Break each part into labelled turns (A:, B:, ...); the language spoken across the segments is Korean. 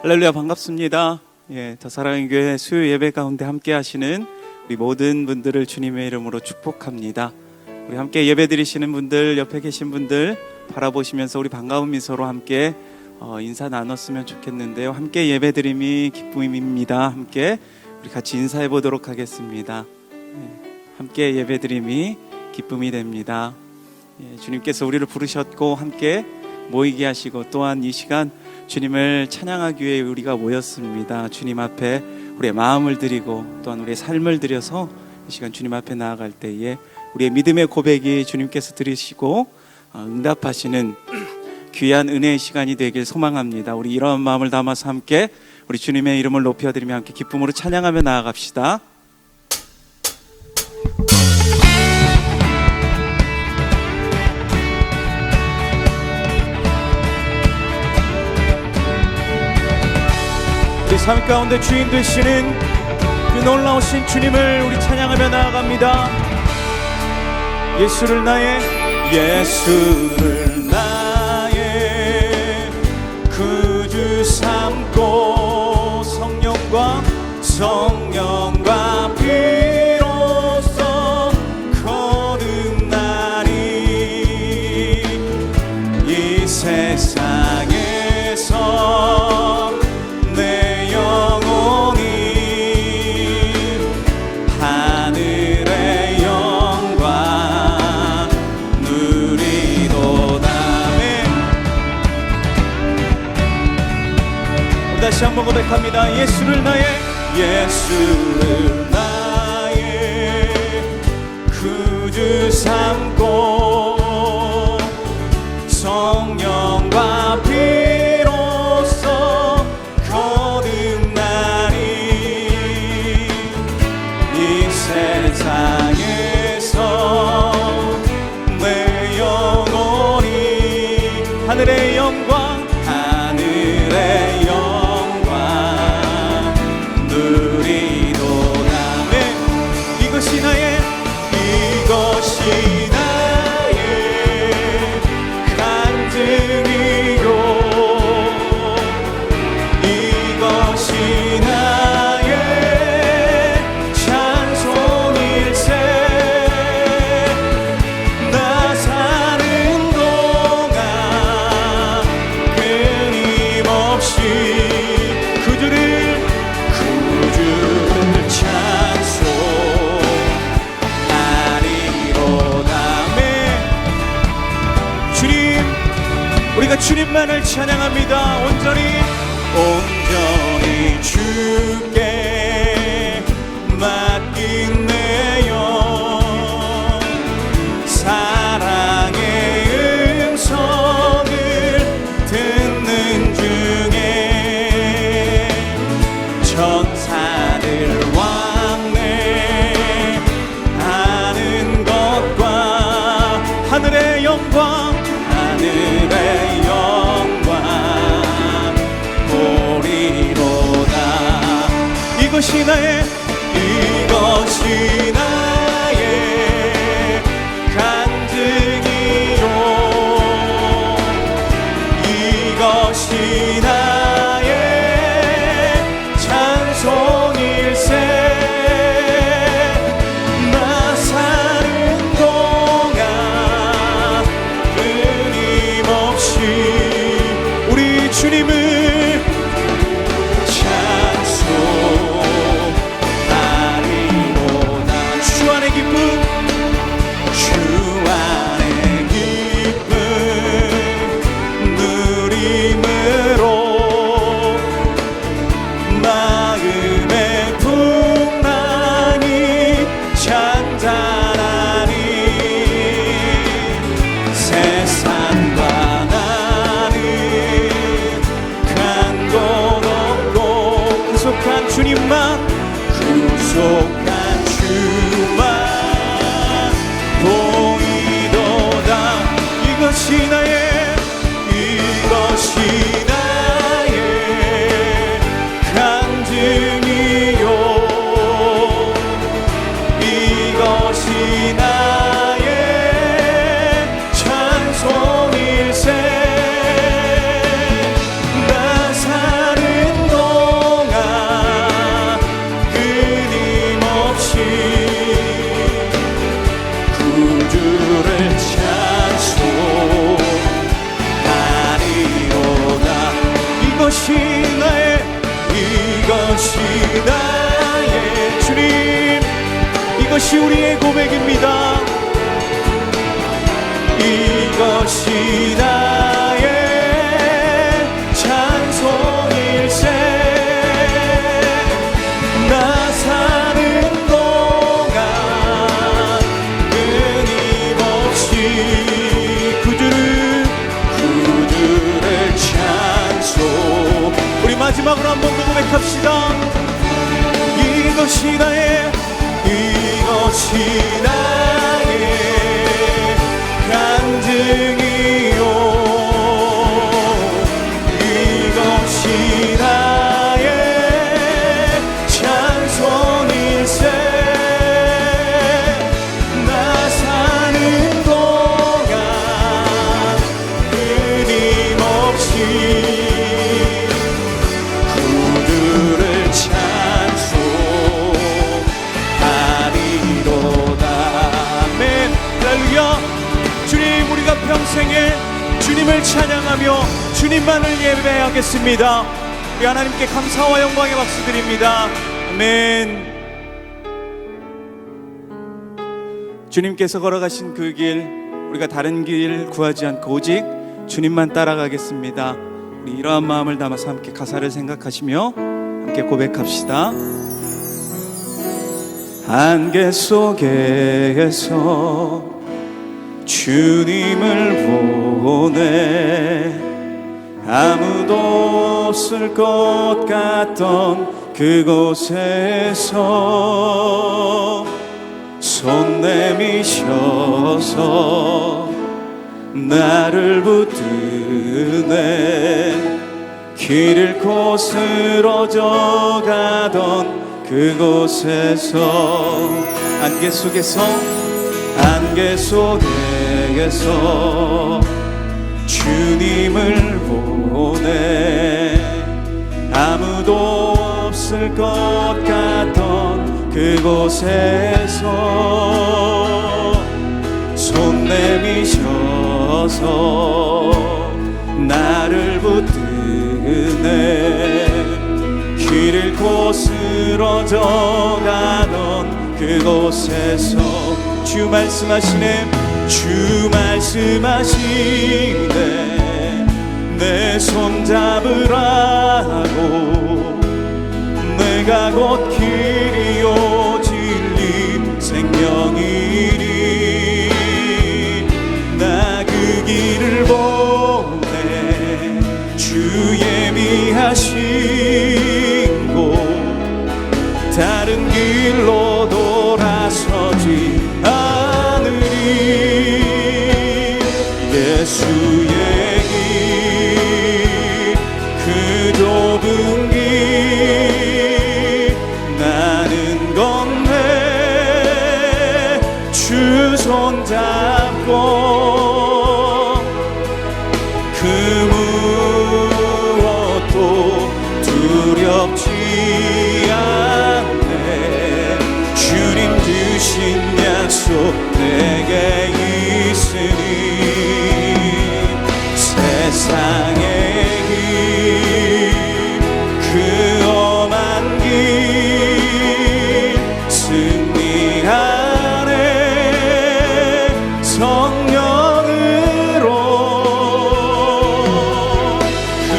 A: 할렐루야, 반갑습니다. 더 사랑의 교회 수요 예배 가운데 함께 하시는 우리 모든 분들을 주님의 이름으로 축복합니다. 우리 함께 예배 드리시는 분들, 옆에 계신 분들 바라보시면서 우리 반가운 미소로 함께 인사 나눴으면 좋겠는데요. 함께 예배 드림이 기쁨입니다. 함께 우리 같이 인사해 보도록 하겠습니다. 함께 예배 드림이 기쁨이 됩니다. 주님께서 우리를 부르셨고 함께 모이게 하시고 또한 이 시간 주님을 찬양하기 위해 우리가 모였습니다. 주님 앞에 우리의 마음을 드리고 또한 우리의 삶을 드려서 이 시간 주님 앞에 나아갈 때에 우리의 믿음의 고백이 주님께서 들으시고 응답하시는 귀한 은혜의 시간이 되길 소망합니다. 우리 이런 마음을 담아서 함께 우리 주님의 이름을 높여드리며 함께 기쁨으로 찬양하며 나아갑시다. 우리 삶 가운데 주인 되시는 그 놀라우신 주님을 우리 찬양하며 나아갑니다. 예수를 나의 구주 삼고 성령과 비로소 거듭나니 이 세상에서 내 영혼이 하늘의 영광 누리도다. 다시 한번 고백합니다. 예수를 나의 구주 삼고 성령과 비로소 거듭나니 이 세상에서 내 영혼이 하늘의 영광 이것이 나의 간증이요 이것이 나의 찬송일세. 나 사는 동안 끊임없이 구주를 우리가 주님만을 찬양합니다. 온전히 주께 맡긴 내 영 사랑의 음성을 듣는 중에 천사들 왕래하는 것과 하늘의 영광 이것이 나의 간증이요 이것이 나의 찬송일세. 나 사는 동안 끊임없이 우리 주님을 이것이 나의 주님, 이것이 우리의 고백입니다. 이것이 나의 찬송일세. 나 사는 동안 끊임없이 그들의 찬송. 우리 마지막으로 한 번 더 고백합시다. 이것이 나의 간증이요, 이것이 나의 찬송일세. 나 사는 동안 끊임없이 그들의 찬송하리로다. 아멘. 할렐루야. 주님, 우리가 평생에 주님을 찬양하며 주님만을 예배하겠습니다. 우리 하나님께 감사와 영광의 박수 드립니다. 아멘. 주님께서 걸어가신 그 길, 우리가 다른 길 구하지 않고 오직 주님만 따라가겠습니다. 우리 이러한 마음을 담아서 함께 가사를 생각하시며 함께 고백합시다. 안개 속에서 주님을 보내 아무도 없을 것 같던 그곳에서 손 내미셔서 나를 붙드네. 길 잃고 쓰러져 가던 그곳에서 안개 속에서 주님을 보내 아무도 없을 것 같던 그곳에서 손 내미셔서 나를 붙드네. 길 잃고 쓰러져 가던 그곳에서 주 말씀하시네. 주 말씀하시네. 내 손 잡으라고. 내가 곧 길이요 진리 생명이니 나 그 길을 보내. 주 예비하신 곳 다른 길로 돌아서지 예수의 길, 그 좁은 길 나는 건네. 주 손 잡고 그 무엇도 두렵지 않네. 주님 주신 약속 내게 있으니 세상의 길, 그 험한 길 승리하네. 성령으로 그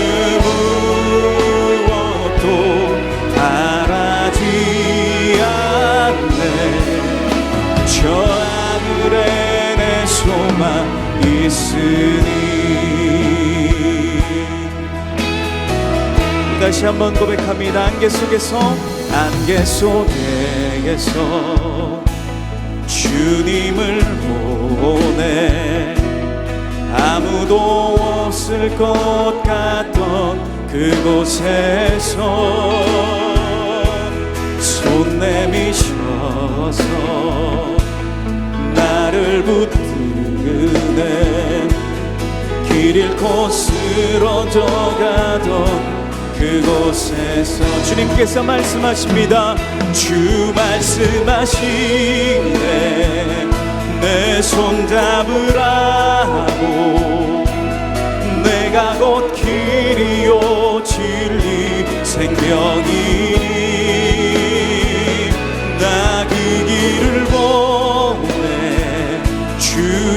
A: 무엇도 바라지 않네. 저 하늘에 내 소망 있으니. 다시 한번 고백합니다. 안개 속에서 주님을 보내 아무도 없을 것 같던 그곳에서 손 내미셔서 나를 붙드네. 길 잃고 쓰러져 가던 그곳에서 주님께서 말씀하십니다. 주 말씀하시네. 내 손 잡으라고. 내가 곧 길이요 진리 생명이니 나 그 길을 보내 주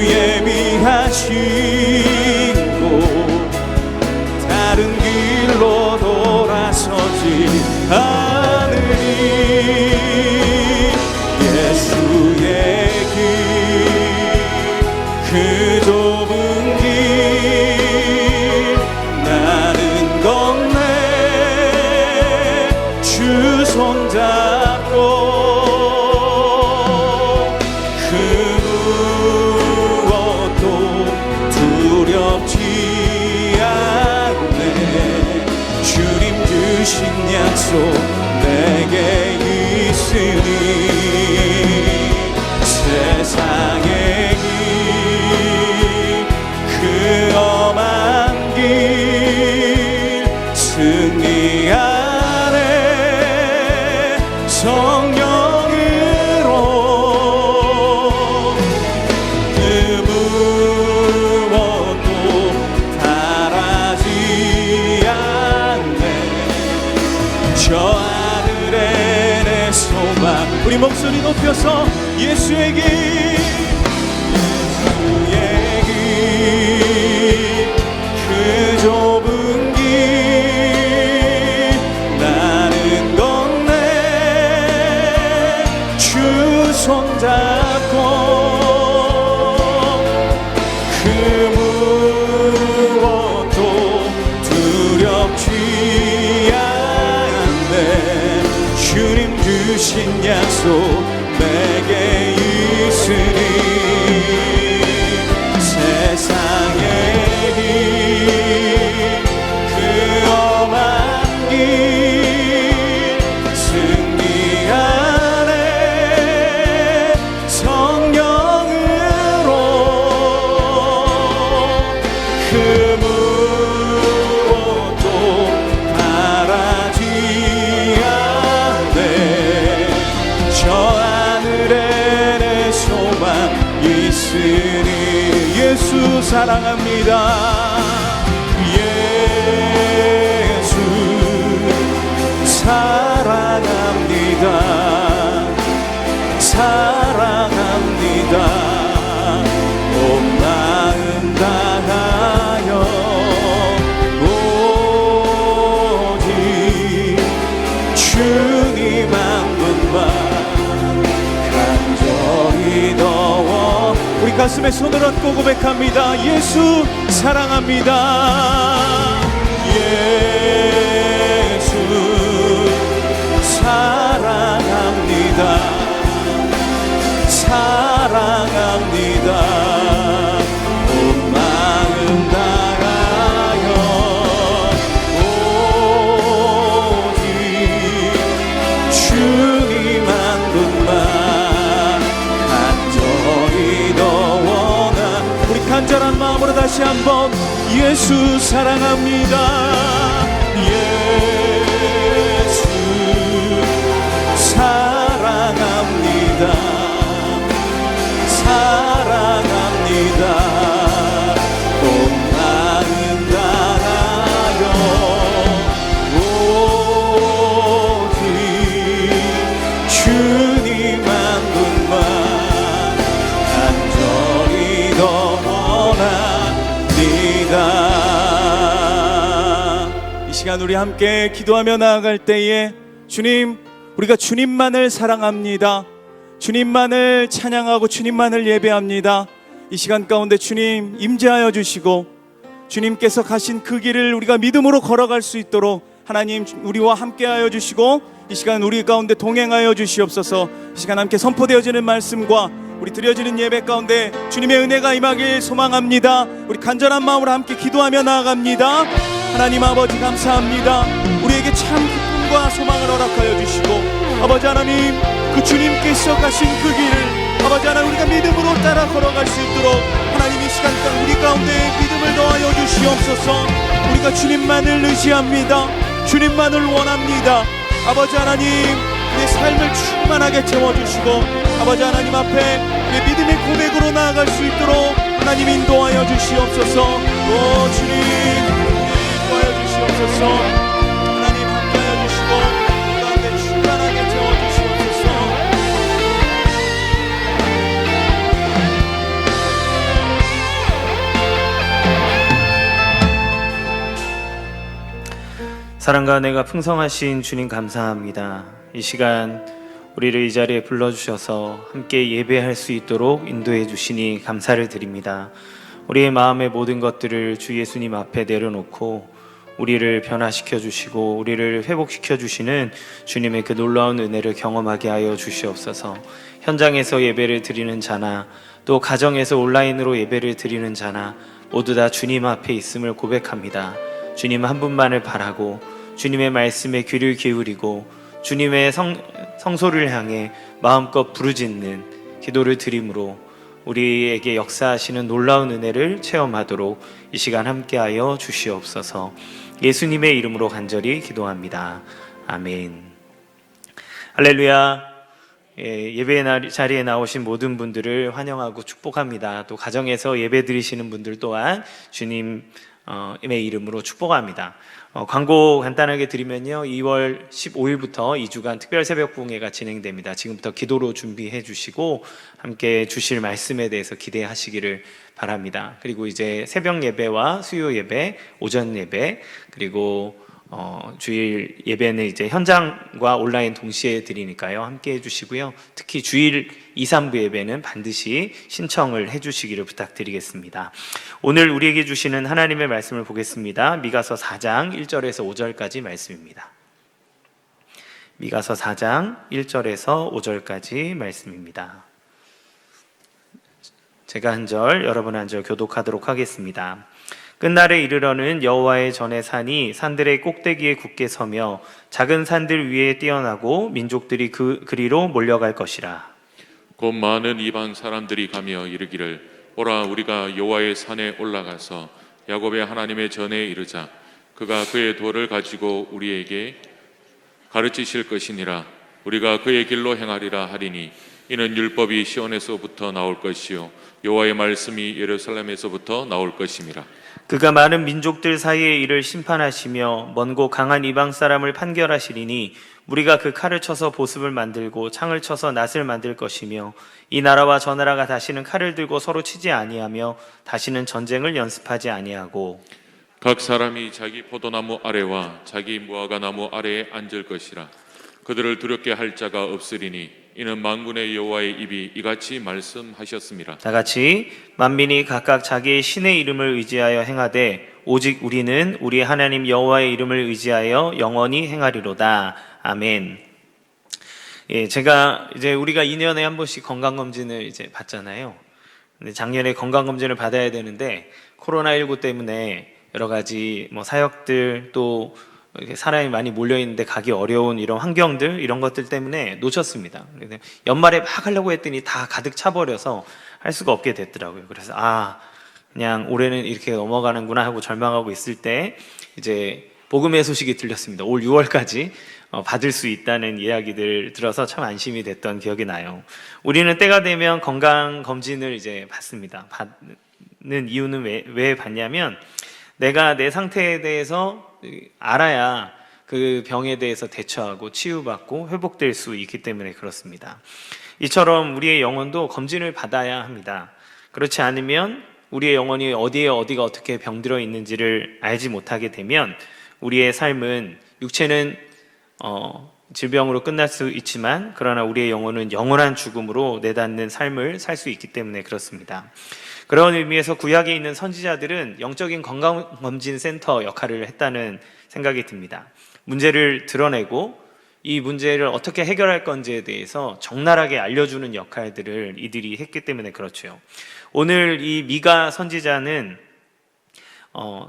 A: 예비하신 곳 다른 길로 돌아서지 않으리 예수의 길 그 좁은 길 나는 건네 주 손잡고 약속 내게 있으니 세상의 길 그 험한 길 승리 안에 성령으로 그 무엇도 바라지 않네 저 하늘에 내 소망 우리 목소리 높여서 예수의 길 예수의 길 그 좁은 길 나는 건네 주 손잡고 그 무엇도 두렵지 주님 주신 약속 내게 있으니 세상의 길 그 험한 길 승리 안에 성령으로 그 무엇도 바라지 저 하늘에 내 소망 있으니 예수 사랑합니다 예수 사랑합니다 사랑합니다 온 마음 다하여 오직 주님 한 분만 간절히 더워 우리 가슴에 손을 얹고 고백합니다 예수 사랑합니다 예수 사랑합니다 사랑합니다 온 마음 다하여 오직 주님 한 분만 간절히 더 원하 우리 간절한 마음으로 다시 한번 예수 사랑합니다 예수 사랑합니다 사랑합니다 온 마음 다하여 오직 주님 한 분만 간절히 더 원합니다 이 시간 우리 함께 기도하며 나아갈 때에 주님 우리가 주님만을 사랑합니다 주님만을 찬양하고 주님만을 예배합니다 이 시간 가운데 주님 임재하여 주시고 주님께서 가신 그 길을 우리가 믿음으로 걸어갈 수 있도록 하나님 우리와 함께하여 주시고 이 시간 우리 가운데 동행하여 주시옵소서 이 시간 함께 선포되어지는 말씀과 우리 드려지는 예배 가운데 주님의 은혜가 임하길 소망합니다 우리 간절한 마음으로 함께 기도하며 나아갑니다 하나님 아버지 감사합니다 우리에게 참 기쁨과 소망을 허락하여 주시고 아버지 하나님 그 주님께서 가신 그 길을 아버지 하나님 우리가 믿음으로 따라 걸어갈 수 있도록 하나님 이 시간 우리 가운데 믿음을 더하여 주시옵소서 우리가 주님만을 의지합니다 주님만을 원합니다 아버지 하나님 우리의 삶을 충만하게 채워주시고 아버지 하나님 앞에 우리의 믿음의 고백으로 나아갈 수 있도록 하나님 인도하여 주시옵소서 오 주님 인도하여 주시옵소서 하나님 함께하여
B: 사랑과 은혜가 풍성하신 주님 감사합니다. 이 시간 우리를 이 자리에 불러주셔서 함께 예배할 수 있도록 인도해 주시니 감사를 드립니다. 우리의 마음의 모든 것들을 주 예수님 앞에 내려놓고 우리를 변화시켜 주시고 우리를 회복시켜 주시는 주님의 그 놀라운 은혜를 경험하게 하여 주시옵소서. 현장에서 예배를 드리는 자나 또 가정에서 온라인으로 예배를 드리는 자나 모두 다 주님 앞에 있음을 고백합니다. 주님 한 분만을 바라고 주님의 말씀에 귀를 기울이고 주님의 성소를 향해 마음껏 부르짖는 기도를 드림으로 우리에게 역사하시는 놀라운 은혜를 체험하도록 이 시간 함께하여 주시옵소서. 예수님의 이름으로 간절히 기도합니다. 아멘. 할렐루야. 예배 자리에 나오신 모든 분들을 환영하고 축복합니다. 또 가정에서 예배 드리시는 분들 또한 주님의 이름으로 축복합니다. 광고 간단하게 드리면요, 2월 15일부터 2주간 특별 새벽 부흥회가 진행됩니다. 지금부터 기도로 준비해 주시고 함께 주실 말씀에 대해서 기대하시기를 바랍니다. 그리고 이제 새벽 예배와 수요 예배, 오전 예배, 그리고 주일 예배는 이제 현장과 온라인 동시에 드리니까요, 함께 해주시고요. 특히 주일 2, 3부 예배는 반드시 신청을 해주시기를 부탁드리겠습니다. 오늘 우리에게 주시는 하나님의 말씀을 보겠습니다. 미가서 4장 1절에서 5절까지 말씀입니다. 미가서 4장 1절에서 5절까지 말씀입니다. 제가 한 절, 여러분 한 절 교독하도록 하겠습니다. 끝날에 이르러는 여호와의 전에 산이 산들의 꼭대기에 굳게 서며 작은 산들 위에 뛰어나고 민족들이 그리로 몰려갈 것이라.
C: 곧 많은 이방 사람들이 가며 이르기를 오라 우리가 여호와의 산에 올라가서 야곱의 하나님의 전에 이르자. 그가 그의 도를 가지고 우리에게 가르치실 것이니라. 우리가 그의 길로 행하리라 하리니 이는 율법이 시온에서부터 나올 것이요 여호와의 말씀이 예루살렘에서부터 나올 것임이라.
B: 그가 많은 민족들 사이의 일을 심판하시며 먼고 강한 이방 사람을 판결하시리니 우리가 그 칼을 쳐서 보습을 만들고 창을 쳐서 낫을 만들 것이며 이 나라와 저 나라가 다시는 칼을 들고 서로 치지 아니하며 다시는 전쟁을 연습하지 아니하고
C: 각 사람이 자기 포도나무 아래와 자기 무화과 나무 아래에 앉을 것이라. 그들을 두렵게 할 자가 없으리니 이는 만군의 여호와의 입이 이같이 말씀하셨습니다.
B: 다 같이 만민이 각각 자기의 신의 이름을 의지하여 행하되 오직 우리는 우리 하나님 여호와의 이름을 의지하여 영원히 행하리로다. 아멘. 제가 이제 우리가 2년에 한 번씩 건강검진을 이제 받잖아요. 근데 작년에 건강검진을 받아야 되는데 코로나19 때문에 여러 가지 사역들 또 사람이 많이 몰려있는데 가기 어려운 이런 환경들, 이런 것들 때문에 놓쳤습니다. 연말에 막 하려고 했더니 다 가득 차버려서 할 수가 없게 됐더라고요. 그래서 그냥 올해는 이렇게 넘어가는구나 하고 절망하고 있을 때 이제 복음의 소식이 들렸습니다. 올 6월까지 받을 수 있다는 이야기들 들어서 참 안심이 됐던 기억이 나요. 우리는 때가 되면 건강검진을 이제 받습니다. 받는 이유는 왜 받냐면 내가 내 상태에 대해서 알아야 그 병에 대해서 대처하고 치유받고 회복될 수 있기 때문에 그렇습니다. 이처럼 우리의 영혼도 검진을 받아야 합니다. 그렇지 않으면 우리의 영혼이 어디가 어떻게 병들어 있는지를 알지 못하게 되면 우리의 삶은 육체는 질병으로 끝날 수 있지만 그러나 우리의 영혼은 영원한 죽음으로 내닫는 삶을 살 수 있기 때문에 그렇습니다. 그런 의미에서 구약에 있는 선지자들은 영적인 건강검진센터 역할을 했다는 생각이 듭니다. 문제를 드러내고 이 문제를 어떻게 해결할 건지에 대해서 적나라하게 알려주는 역할들을 이들이 했기 때문에 그렇죠. 오늘 이 미가 선지자는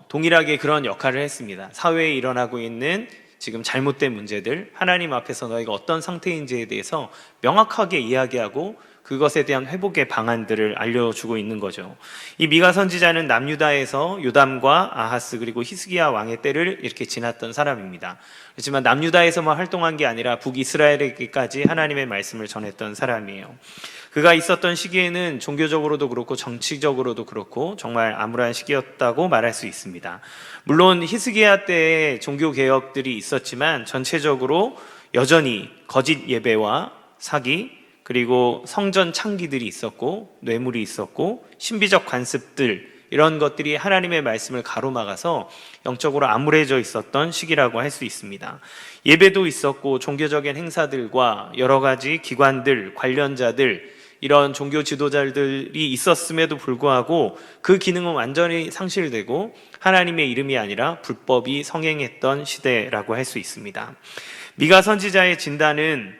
B: 동일하게 그런 역할을 했습니다. 사회에 일어나고 있는 지금 잘못된 문제들, 하나님 앞에서 너희가 어떤 상태인지에 대해서 명확하게 이야기하고 그것에 대한 회복의 방안들을 알려주고 있는 거죠. 이 미가 선지자는 남유다에서 요담과 아하스 그리고 히스기야 왕의 때를 이렇게 지났던 사람입니다. 그렇지만 남유다에서만 활동한 게 아니라 북이스라엘에게까지 하나님의 말씀을 전했던 사람이에요. 그가 있었던 시기에는 종교적으로도 그렇고 정치적으로도 그렇고 정말 암울한 시기였다고 말할 수 있습니다. 물론 히스기야 때에 종교 개혁들이 있었지만 전체적으로 여전히 거짓 예배와 사기 그리고 성전 창기들이 있었고 뇌물이 있었고 신비적 관습들 이런 것들이 하나님의 말씀을 가로막아서 영적으로 암울해져 있었던 시기라고 할 수 있습니다. 예배도 있었고 종교적인 행사들과 여러 가지 기관들, 관련자들, 이런 종교 지도자들이 있었음에도 불구하고 그 기능은 완전히 상실되고 하나님의 이름이 아니라 불법이 성행했던 시대라고 할 수 있습니다. 미가 선지자의 진단은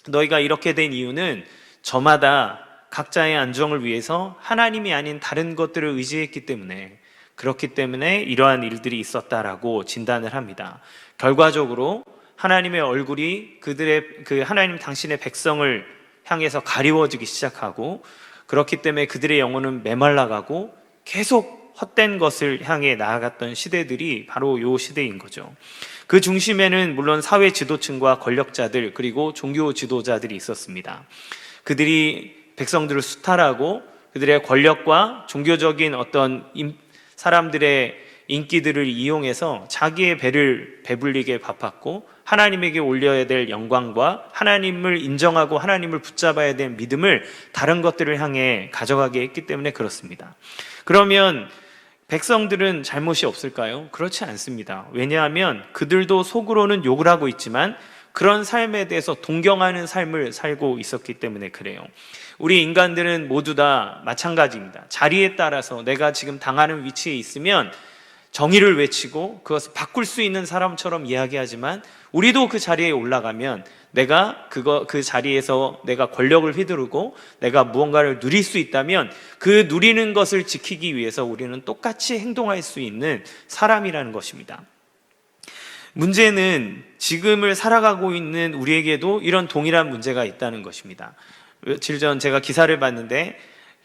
B: 너희가 이렇게 된 이유는 저마다 각자의 안정을 위해서 하나님이 아닌 다른 것들을 의지했기 때문에, 그렇기 때문에 이러한 일들이 있었다라고 진단을 합니다. 결과적으로 하나님의 얼굴이 하나님 당신의 백성을 향해서 가리워지기 시작하고, 그렇기 때문에 그들의 영혼은 메말라가고 계속 헛된 것을 향해 나아갔던 시대들이 바로 이 시대인 거죠. 그 중심에는 물론 사회 지도층과 권력자들 그리고 종교 지도자들이 있었습니다. 그들이 백성들을 수탈하고 그들의 권력과 종교적인 어떤 사람들의 인기들을 이용해서 자기의 배를 배불리게 바팠고, 하나님에게 올려야 될 영광과 하나님을 인정하고 하나님을 붙잡아야 될 믿음을 다른 것들을 향해 가져가게 했기 때문에 그렇습니다. 그러면 백성들은 잘못이 없을까요? 그렇지 않습니다. 왜냐하면 그들도 속으로는 욕을 하고 있지만 그런 삶에 대해서 동경하는 삶을 살고 있었기 때문에 그래요. 우리 인간들은 모두 다 마찬가지입니다. 자리에 따라서 내가 지금 당하는 위치에 있으면 정의를 외치고 그것을 바꿀 수 있는 사람처럼 이야기하지만, 우리도 그 자리에 올라가면 내가 그 자리에서 내가 권력을 휘두르고 내가 무언가를 누릴 수 있다면 그 누리는 것을 지키기 위해서 우리는 똑같이 행동할 수 있는 사람이라는 것입니다. 문제는 지금을 살아가고 있는 우리에게도 이런 동일한 문제가 있다는 것입니다. 며칠 전 제가 기사를 봤는데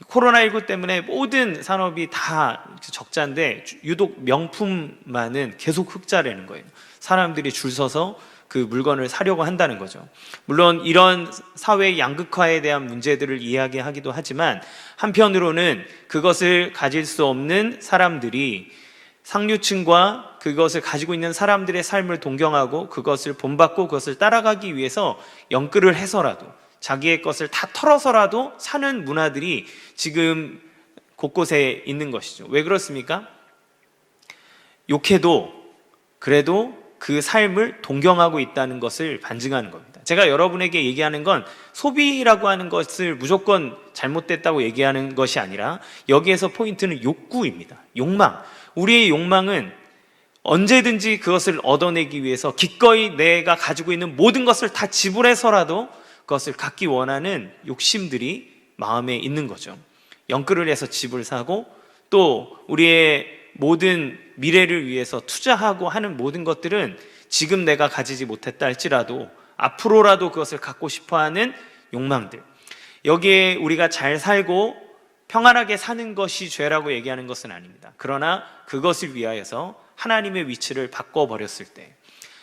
B: 코로나19 때문에 모든 산업이 다 적자인데 유독 명품만은 계속 흑자라는 거예요. 사람들이 줄 서서 그 물건을 사려고 한다는 거죠. 물론 이런 사회 양극화에 대한 문제들을 이야기하기도 하지만, 한편으로는 그것을 가질 수 없는 사람들이 상류층과 그것을 가지고 있는 사람들의 삶을 동경하고 그것을 본받고 그것을 따라가기 위해서 연끌을 해서라도 자기의 것을 다 털어서라도 사는 문화들이 지금 곳곳에 있는 것이죠. 왜 그렇습니까? 욕해도 그래도 그 삶을 동경하고 있다는 것을 반증하는 겁니다. 제가 여러분에게 얘기하는 건 소비라고 하는 것을 무조건 잘못됐다고 얘기하는 것이 아니라, 여기에서 포인트는 욕구입니다. 욕망. 우리의 욕망은 언제든지 그것을 얻어내기 위해서 기꺼이 내가 가지고 있는 모든 것을 다 지불해서라도 그것을 갖기 원하는 욕심들이 마음에 있는 거죠. 연끌을 해서 집을 사고, 또 우리의 모든 미래를 위해서 투자하고 하는 모든 것들은 지금 내가 가지지 못했다 할지라도 앞으로라도 그것을 갖고 싶어하는 욕망들. 여기에 우리가 잘 살고 평안하게 사는 것이 죄라고 얘기하는 것은 아닙니다. 그러나 그것을 위하여서 하나님의 위치를 바꿔버렸을 때,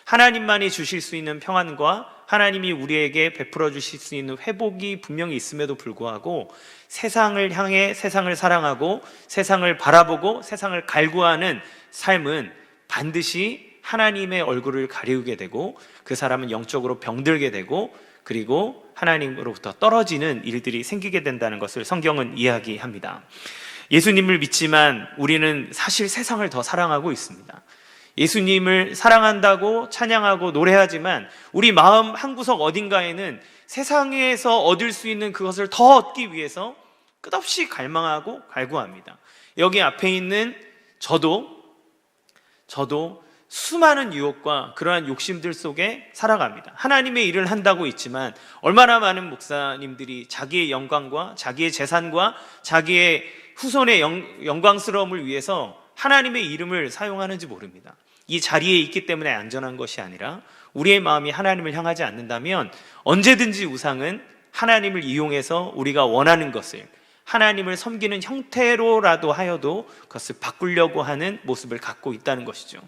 B: 하나님만이 주실 수 있는 평안과 하나님이 우리에게 베풀어 주실 수 있는 회복이 분명히 있음에도 불구하고 세상을 향해 세상을 사랑하고 세상을 바라보고 세상을 갈구하는 삶은 반드시 하나님의 얼굴을 가리우게 되고, 그 사람은 영적으로 병들게 되고, 그리고 하나님으로부터 떨어지는 일들이 생기게 된다는 것을 성경은 이야기합니다. 예수님을 믿지만 우리는 사실 세상을 더 사랑하고 있습니다. 예수님을 사랑한다고 찬양하고 노래하지만 우리 마음 한구석 어딘가에는 세상에서 얻을 수 있는 그것을 더 얻기 위해서 끝없이 갈망하고 갈구합니다. 여기 앞에 있는 저도 수많은 유혹과 그러한 욕심들 속에 살아갑니다. 하나님의 일을 한다고 있지만 얼마나 많은 목사님들이 자기의 영광과 자기의 재산과 자기의 후손의 영광스러움을 위해서 하나님의 이름을 사용하는지 모릅니다. 이 자리에 있기 때문에 안전한 것이 아니라, 우리의 마음이 하나님을 향하지 않는다면 언제든지 우상은 하나님을 이용해서 우리가 원하는 것을, 하나님을 섬기는 형태로라도 하여도 그것을 바꾸려고 하는 모습을 갖고 있다는 것이죠.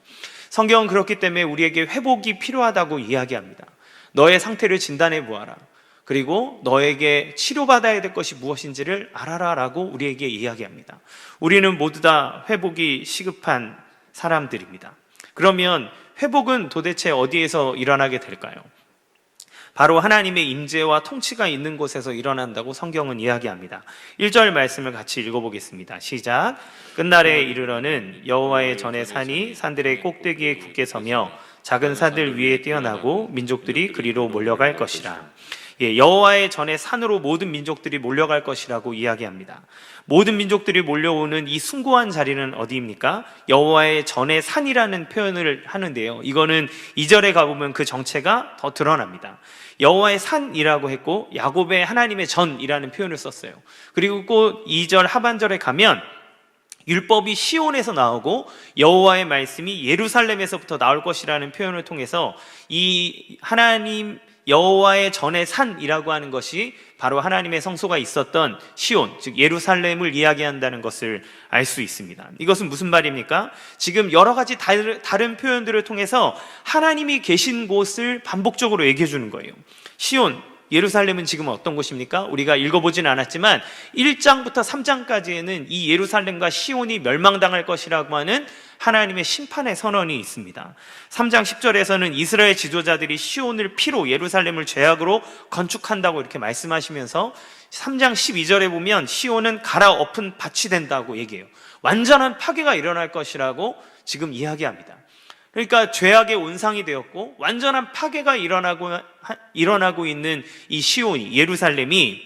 B: 성경은 그렇기 때문에 우리에게 회복이 필요하다고 이야기합니다. 너의 상태를 진단해 보아라. 그리고 너에게 치료받아야 될 것이 무엇인지를 알아라 라고 우리에게 이야기합니다. 우리는 모두 다 회복이 시급한 사람들입니다. 그러면 회복은 도대체 어디에서 일어나게 될까요? 바로 하나님의 임재와 통치가 있는 곳에서 일어난다고 성경은 이야기합니다. 1절 말씀을 같이 읽어보겠습니다. 시작. 끝날에 이르러는 여호와의 전의 산이 산들의 꼭대기에 굳게 서며 작은 산들 위에 뛰어나고 민족들이 그리로 몰려갈 것이라. 여호와의 전의 산으로 모든 민족들이 몰려갈 것이라고 이야기합니다. 모든 민족들이 몰려오는 이 숭고한 자리는 어디입니까? 여호와의 전의 산이라는 표현을 하는데요, 이거는 2절에 가보면 그 정체가 더 드러납니다. 여호와의 산이라고 했고 야곱의 하나님의 전이라는 표현을 썼어요. 그리고 꼭 2절 하반절에 가면 율법이 시온에서 나오고 여호와의 말씀이 예루살렘에서부터 나올 것이라는 표현을 통해서 이 하나님 여호와의 전의 산이라고 하는 것이 바로 하나님의 성소가 있었던 시온, 즉 예루살렘을 이야기한다는 것을 알 수 있습니다. 이것은 무슨 말입니까? 지금 여러 가지 다른 표현들을 통해서 하나님이 계신 곳을 반복적으로 얘기해 주는 거예요. 시온, 예루살렘은 지금 어떤 곳입니까? 우리가 읽어보진 않았지만 1장부터 3장까지에는 이 예루살렘과 시온이 멸망당할 것이라고 하는 하나님의 심판의 선언이 있습니다. 3장 10절에서는 이스라엘 지도자들이 시온을 피로 예루살렘을 죄악으로 건축한다고 이렇게 말씀하시면서 3장 12절에 보면 시온은 갈아엎은 밭이 된다고 얘기해요. 완전한 파괴가 일어날 것이라고 지금 이야기합니다. 그러니까 죄악의 온상이 되었고 완전한 파괴가 일어나고 있는 이 시온이, 예루살렘이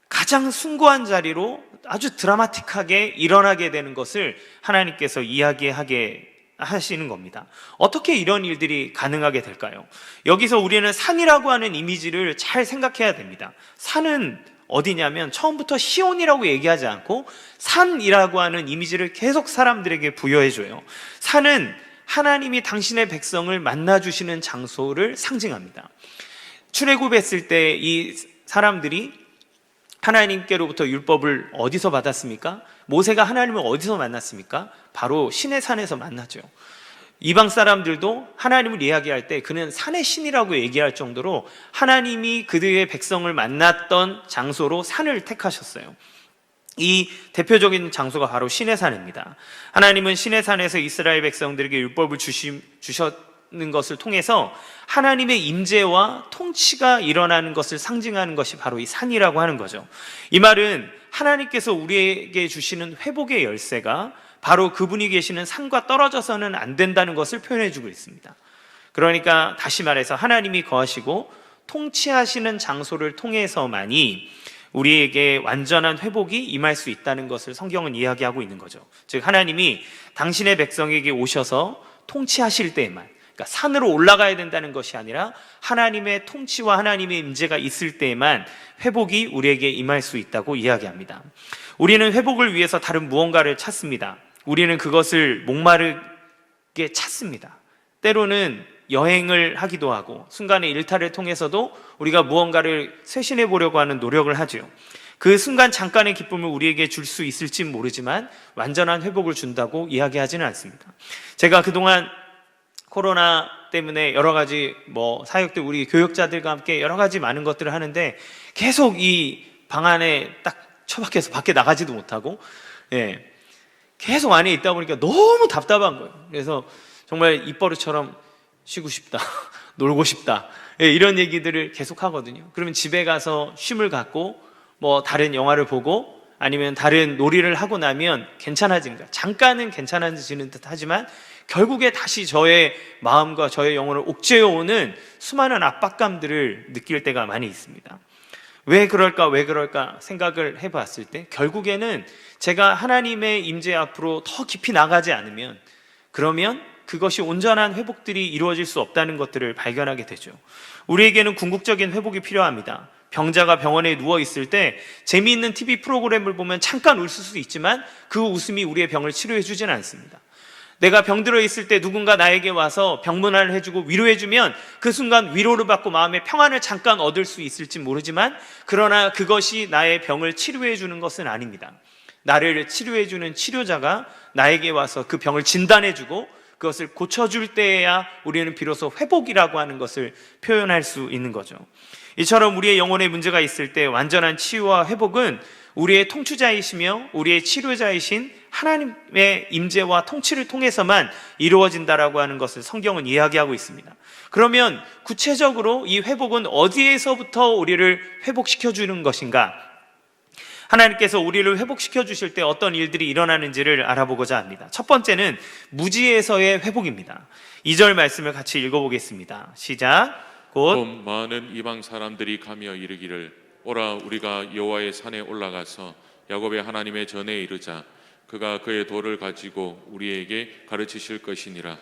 B: 가장 숭고한 자리로 아주 드라마틱하게 일어나게 되는 것을 하나님께서 이야기하게 하시는 겁니다. 어떻게 이런 일들이 가능하게 될까요? 여기서 우리는 산이라고 하는 이미지를 잘 생각해야 됩니다. 산은 어디냐면 처음부터 시온이라고 얘기하지 않고 산이라고 하는 이미지를 계속 사람들에게 부여해줘요. 산은 하나님이 당신의 백성을 만나주시는 장소를 상징합니다. 출애굽했을 때 이 사람들이 하나님께로부터 율법을 어디서 받았습니까? 모세가 하나님을 어디서 만났습니까? 바로 신의 산에서 만났죠. 이방 사람들도 하나님을 이야기할 때 그는 산의 신이라고 얘기할 정도로 하나님이 그들의 백성을 만났던 장소로 산을 택하셨어요. 이 대표적인 장소가 바로 신의 산입니다. 하나님은 신의 산에서 이스라엘 백성들에게 율법을 주셨는 것을 통해서 하나님의 임재와 통치가 일어나는 것을 상징하는 것이 바로 이 산이라고 하는 거죠. 이 말은 하나님께서 우리에게 주시는 회복의 열쇠가 바로 그분이 계시는 산과 떨어져서는 안 된다는 것을 표현해주고 있습니다. 그러니까 다시 말해서 하나님이 거하시고 통치하시는 장소를 통해서만이 우리에게 완전한 회복이 임할 수 있다는 것을 성경은 이야기하고 있는 거죠. 즉 하나님이 당신의 백성에게 오셔서 통치하실 때에만, 그러니까 산으로 올라가야 된다는 것이 아니라 하나님의 통치와 하나님의 임재가 있을 때에만 회복이 우리에게 임할 수 있다고 이야기합니다. 우리는 회복을 위해서 다른 무언가를 찾습니다. 우리는 그것을 목마르게 찾습니다. 때로는 여행을 하기도 하고 순간의 일탈을 통해서도 우리가 무언가를 쇄신해 보려고 하는 노력을 하죠. 그 순간 잠깐의 기쁨을 우리에게 줄 수 있을지 모르지만 완전한 회복을 준다고 이야기하지는 않습니다. 제가 그동안 코로나 때문에 여러 가지 사역들, 우리 교역자들과 함께 여러 가지 많은 것들을 하는데 계속 이 방 안에 딱 처박혀서 밖에 나가지도 못하고 계속 안에 있다 보니까 너무 답답한 거예요. 그래서 정말 입버릇처럼 쉬고 싶다, 놀고 싶다, 이런 얘기들을 계속 하거든요. 그러면 집에 가서 쉼을 갖고 다른 영화를 보고 아니면 다른 놀이를 하고 나면 괜찮아지는 거야. 잠깐은 괜찮아지는 듯 하지만 결국에 다시 저의 마음과 저의 영혼을 옥죄어오는 수많은 압박감들을 느낄 때가 많이 있습니다. 왜 그럴까 생각을 해봤을 때 결국에는 제가 하나님의 임재 앞으로 더 깊이 나가지 않으면, 그러면 그것이 온전한 회복들이 이루어질 수 없다는 것들을 발견하게 되죠. 우리에게는 궁극적인 회복이 필요합니다. 병자가 병원에 누워있을 때 재미있는 TV 프로그램을 보면 잠깐 웃을 수 있지만 그 웃음이 우리의 병을 치료해 주지는 않습니다. 내가 병들어 있을 때 누군가 나에게 와서 병문안을 해주고 위로해주면 그 순간 위로를 받고 마음의 평안을 잠깐 얻을 수 있을지 모르지만, 그러나 그것이 나의 병을 치료해 주는 것은 아닙니다. 나를 치료해 주는 치료자가 나에게 와서 그 병을 진단해 주고 그것을 고쳐줄 때에야 우리는 비로소 회복이라고 하는 것을 표현할 수 있는 거죠. 이처럼 우리의 영혼에 문제가 있을 때 완전한 치유와 회복은 우리의 통치자이시며 우리의 치료자이신 하나님의 임재와 통치를 통해서만 이루어진다라고 하는 것을 성경은 이야기하고 있습니다. 그러면 구체적으로 이 회복은 어디에서부터 우리를 회복시켜 주는 것인가? 하나님께서 우리를 회복시켜 주실 때 어떤 일들이 일어나는지를 알아보고자 합니다. 첫 번째는 무지에서의 회복입니다. 2절 말씀을 같이 읽어보겠습니다. 시작.
C: 곧 많은 이방 사람들이 가며 이르기를 오라 우리가 여호와의 산에 올라가서 야곱의 하나님의 전에 이르자 그가 그의 도를 가지고 우리에게 가르치실 것이니라.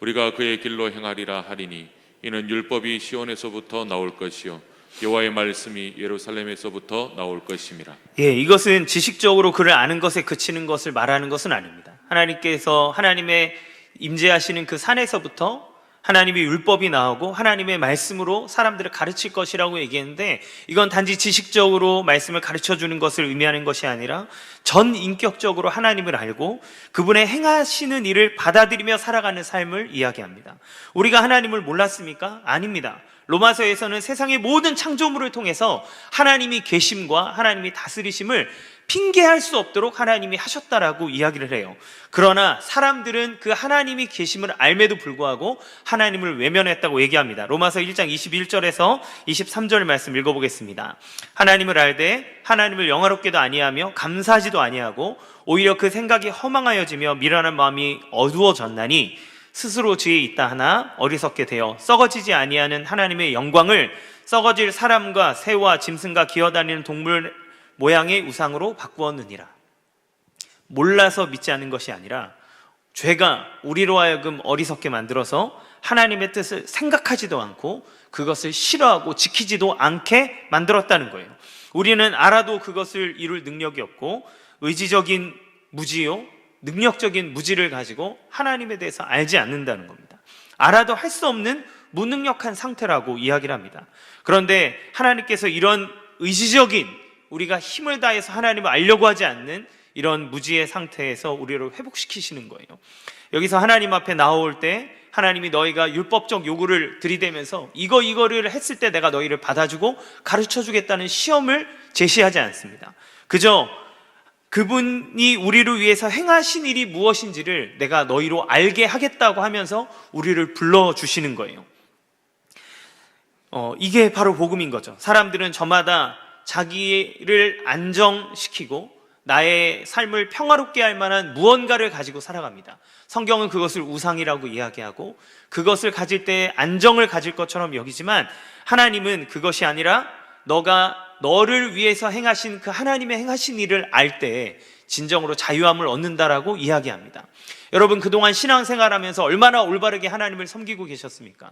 C: 우리가 그의 길로 행하리라 하리니 이는 율법이 시온에서부터 나올 것이요 여호와의 말씀이 예루살렘에서부터 나올 것임이라.
B: 이것은 지식적으로 그를 아는 것에 그치는 것을 말하는 것은 아닙니다. 하나님께서 하나님의 임재하시는 그 산에서부터 하나님의 율법이 나오고 하나님의 말씀으로 사람들을 가르칠 것이라고 얘기했는데, 이건 단지 지식적으로 말씀을 가르쳐주는 것을 의미하는 것이 아니라 전 인격적으로 하나님을 알고 그분의 행하시는 일을 받아들이며 살아가는 삶을 이야기합니다. 우리가 하나님을 몰랐습니까? 아닙니다. 로마서에서는 세상의 모든 창조물을 통해서 하나님이 계심과 하나님이 다스리심을 핑계할 수 없도록 하나님이 하셨다라고 이야기를 해요. 그러나 사람들은 그 하나님이 계심을 알매도 불구하고 하나님을 외면했다고 얘기합니다. 로마서 1장 21절에서 23절 말씀 읽어보겠습니다. 하나님을 알되 하나님을 영화롭게도 아니하며 감사하지도 아니하고 오히려 그 생각이 허망하여지며 미련한 마음이 어두워졌나니 스스로 지혜 있다 하나 어리석게 되어 썩어지지 아니하는 하나님의 영광을 썩어질 사람과 새와 짐승과 기어다니는 동물 모양의 우상으로 바꾸었느니라. 몰라서 믿지 않는 것이 아니라 죄가 우리로 하여금 어리석게 만들어서 하나님의 뜻을 생각하지도 않고 그것을 싫어하고 지키지도 않게 만들었다는 거예요. 우리는 알아도 그것을 이룰 능력이 없고 의지적인 무지요, 능력적인 무지를 가지고 하나님에 대해서 알지 않는다는 겁니다. 알아도 할 수 없는 무능력한 상태라고 이야기를 합니다. 그런데 하나님께서 이런 의지적인, 우리가 힘을 다해서 하나님을 알려고 하지 않는 이런 무지의 상태에서 우리를 회복시키시는 거예요. 여기서 하나님 앞에 나올 때 하나님이 너희가 율법적 요구를 들이대면서 이거를 했을 때 내가 너희를 받아주고 가르쳐주겠다는 시험을 제시하지 않습니다. 그저 그분이 우리를 위해서 행하신 일이 무엇인지를 내가 너희로 알게 하겠다고 하면서 우리를 불러주시는 거예요. 이게 바로 복음인 거죠. 사람들은 저마다 자기를 안정시키고 나의 삶을 평화롭게 할 만한 무언가를 가지고 살아갑니다. 성경은 그것을 우상이라고 이야기하고 그것을 가질 때 안정을 가질 것처럼 여기지만 하나님은 그것이 아니라 너가 너를 위해서 행하신 그 하나님의 행하신 일을 알 때 진정으로 자유함을 얻는다라고 이야기합니다. 여러분, 그동안 신앙생활하면서 얼마나 올바르게 하나님을 섬기고 계셨습니까?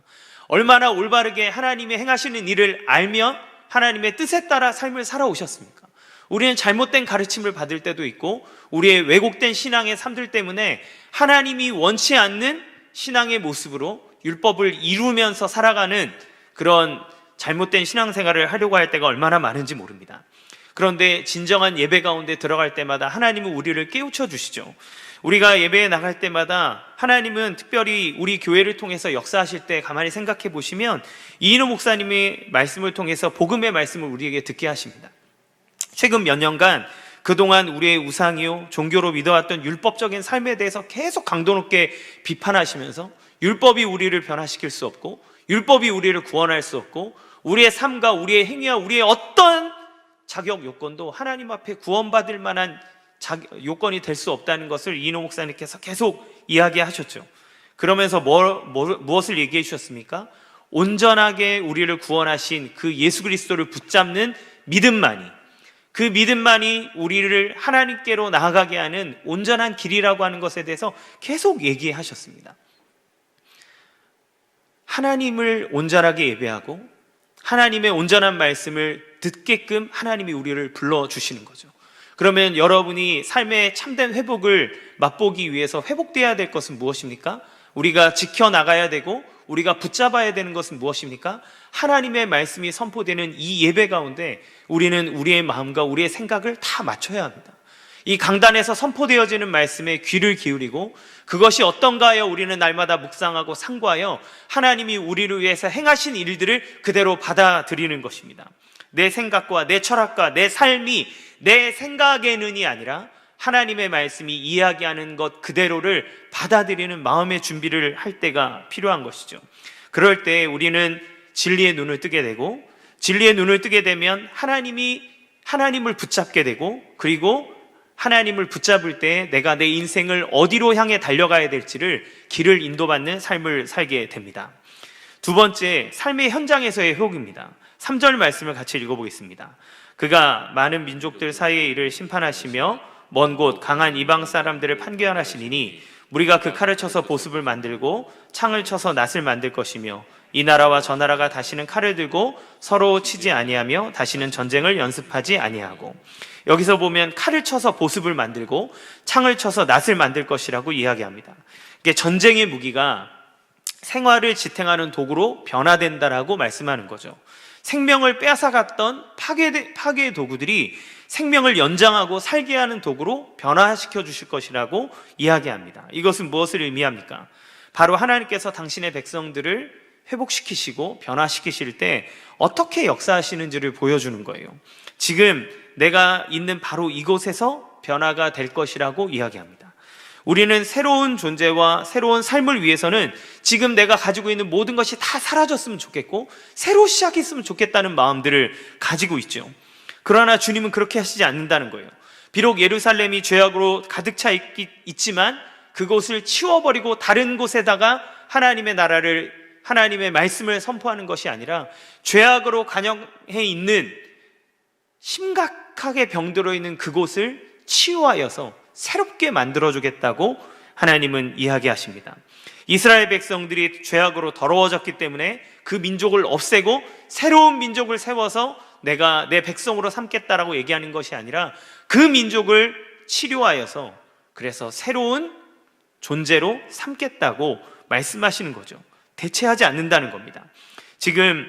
B: 얼마나 올바르게 하나님의 행하시는 일을 알면 하나님의 뜻에 따라 삶을 살아오셨습니까? 우리는 잘못된 가르침을 받을 때도 있고 우리의 왜곡된 신앙의 삶들 때문에 하나님이 원치 않는 신앙의 모습으로 율법을 이루면서 살아가는 그런 잘못된 신앙생활을 하려고 할 때가 얼마나 많은지 모릅니다. 그런데 진정한 예배 가운데 들어갈 때마다 하나님은 우리를 깨우쳐 주시죠. 우리가 예배에 나갈 때마다 하나님은 특별히 우리 교회를 통해서 역사하실 때 가만히 생각해 보시면 이인호 목사님의 말씀을 통해서 복음의 말씀을 우리에게 듣게 하십니다. 최근 몇 년간 그동안 우리의 우상이요 종교로 믿어왔던 율법적인 삶에 대해서 계속 강도 높게 비판하시면서 율법이 우리를 변화시킬 수 없고 율법이 우리를 구원할 수 없고 우리의 삶과 우리의 행위와 우리의 어떤 자격 요건도 하나님 앞에 구원받을 만한 요건이 될 수 없다는 것을 이인호 목사님께서 계속 이야기하셨죠. 그러면서 무엇을 얘기해 주셨습니까? 온전하게 우리를 구원하신 그 예수 그리스도를 붙잡는 믿음만이, 그 믿음만이 우리를 하나님께로 나아가게 하는 온전한 길이라고 하는 것에 대해서 계속 얘기하셨습니다. 하나님을 온전하게 예배하고 하나님의 온전한 말씀을 듣게끔 하나님이 우리를 불러주시는 거죠. 그러면 여러분이 삶의 참된 회복을 맛보기 위해서 회복되어야 될 것은 무엇입니까? 우리가 지켜나가야 되고 우리가 붙잡아야 되는 것은 무엇입니까? 하나님의 말씀이 선포되는 이 예배 가운데 우리는 우리의 마음과 우리의 생각을 다 맞춰야 합니다. 이 강단에서 선포되어지는 말씀에 귀를 기울이고 그것이 어떤가 하여 우리는 날마다 묵상하고 상고하여 하나님이 우리를 위해서 행하신 일들을 그대로 받아들이는 것입니다. 내 생각과 내 철학과 내 삶이 내 생각에는이 아니라 하나님의 말씀이 이야기하는 것 그대로를 받아들이는 마음의 준비를 할 때가 필요한 것이죠. 그럴 때 우리는 진리의 눈을 뜨게 되고, 진리의 눈을 뜨게 되면 하나님을 붙잡게 되고, 그리고 하나님을 붙잡을 때 내가 내 인생을 어디로 향해 달려가야 될지를 길을 인도받는 삶을 살게 됩니다. 두 번째, 삶의 현장에서의 회복입니다. 3절 말씀을 같이 읽어보겠습니다. 그가 많은 민족들 사이의 일을 심판하시며 먼 곳 강한 이방 사람들을 판결하시리니 우리가 그 칼을 쳐서 보습을 만들고 창을 쳐서 낫을 만들 것이며 이 나라와 저 나라가 다시는 칼을 들고 서로 치지 아니하며 다시는 전쟁을 연습하지 아니하고, 여기서 보면 칼을 쳐서 보습을 만들고 창을 쳐서 낫을 만들 것이라고 이야기합니다. 이게 전쟁의 무기가 생활을 지탱하는 도구로 변화된다라고 말씀하는 거죠. 생명을 빼앗아갔던 파괴의 도구들이 생명을 연장하고 살게 하는 도구로 변화시켜 주실 것이라고 이야기합니다. 이것은 무엇을 의미합니까? 바로 하나님께서 당신의 백성들을 회복시키시고 변화시키실 때 어떻게 역사하시는지를 보여주는 거예요. 지금 내가 있는 바로 이곳에서 변화가 될 것이라고 이야기합니다. 우리는 새로운 존재와 새로운 삶을 위해서는 지금 내가 가지고 있는 모든 것이 다 사라졌으면 좋겠고 새로 시작했으면 좋겠다는 마음들을 가지고 있죠. 그러나 주님은 그렇게 하시지 않는다는 거예요. 비록 예루살렘이 죄악으로 가득 차 있지만 그곳을 치워버리고 다른 곳에다가 하나님의 나라를, 하나님의 말씀을 선포하는 것이 아니라 죄악으로 간영해 있는, 심각하게 병들어 있는 그곳을 치유하여서 새롭게 만들어주겠다고 하나님은 이야기하십니다. 이스라엘 백성들이 죄악으로 더러워졌기 때문에 그 민족을 없애고 새로운 민족을 세워서 내가 내 백성으로 삼겠다라고 얘기하는 것이 아니라 그 민족을 치료하여서 그래서 새로운 존재로 삼겠다고 말씀하시는 거죠. 대체하지 않는다는 겁니다. 지금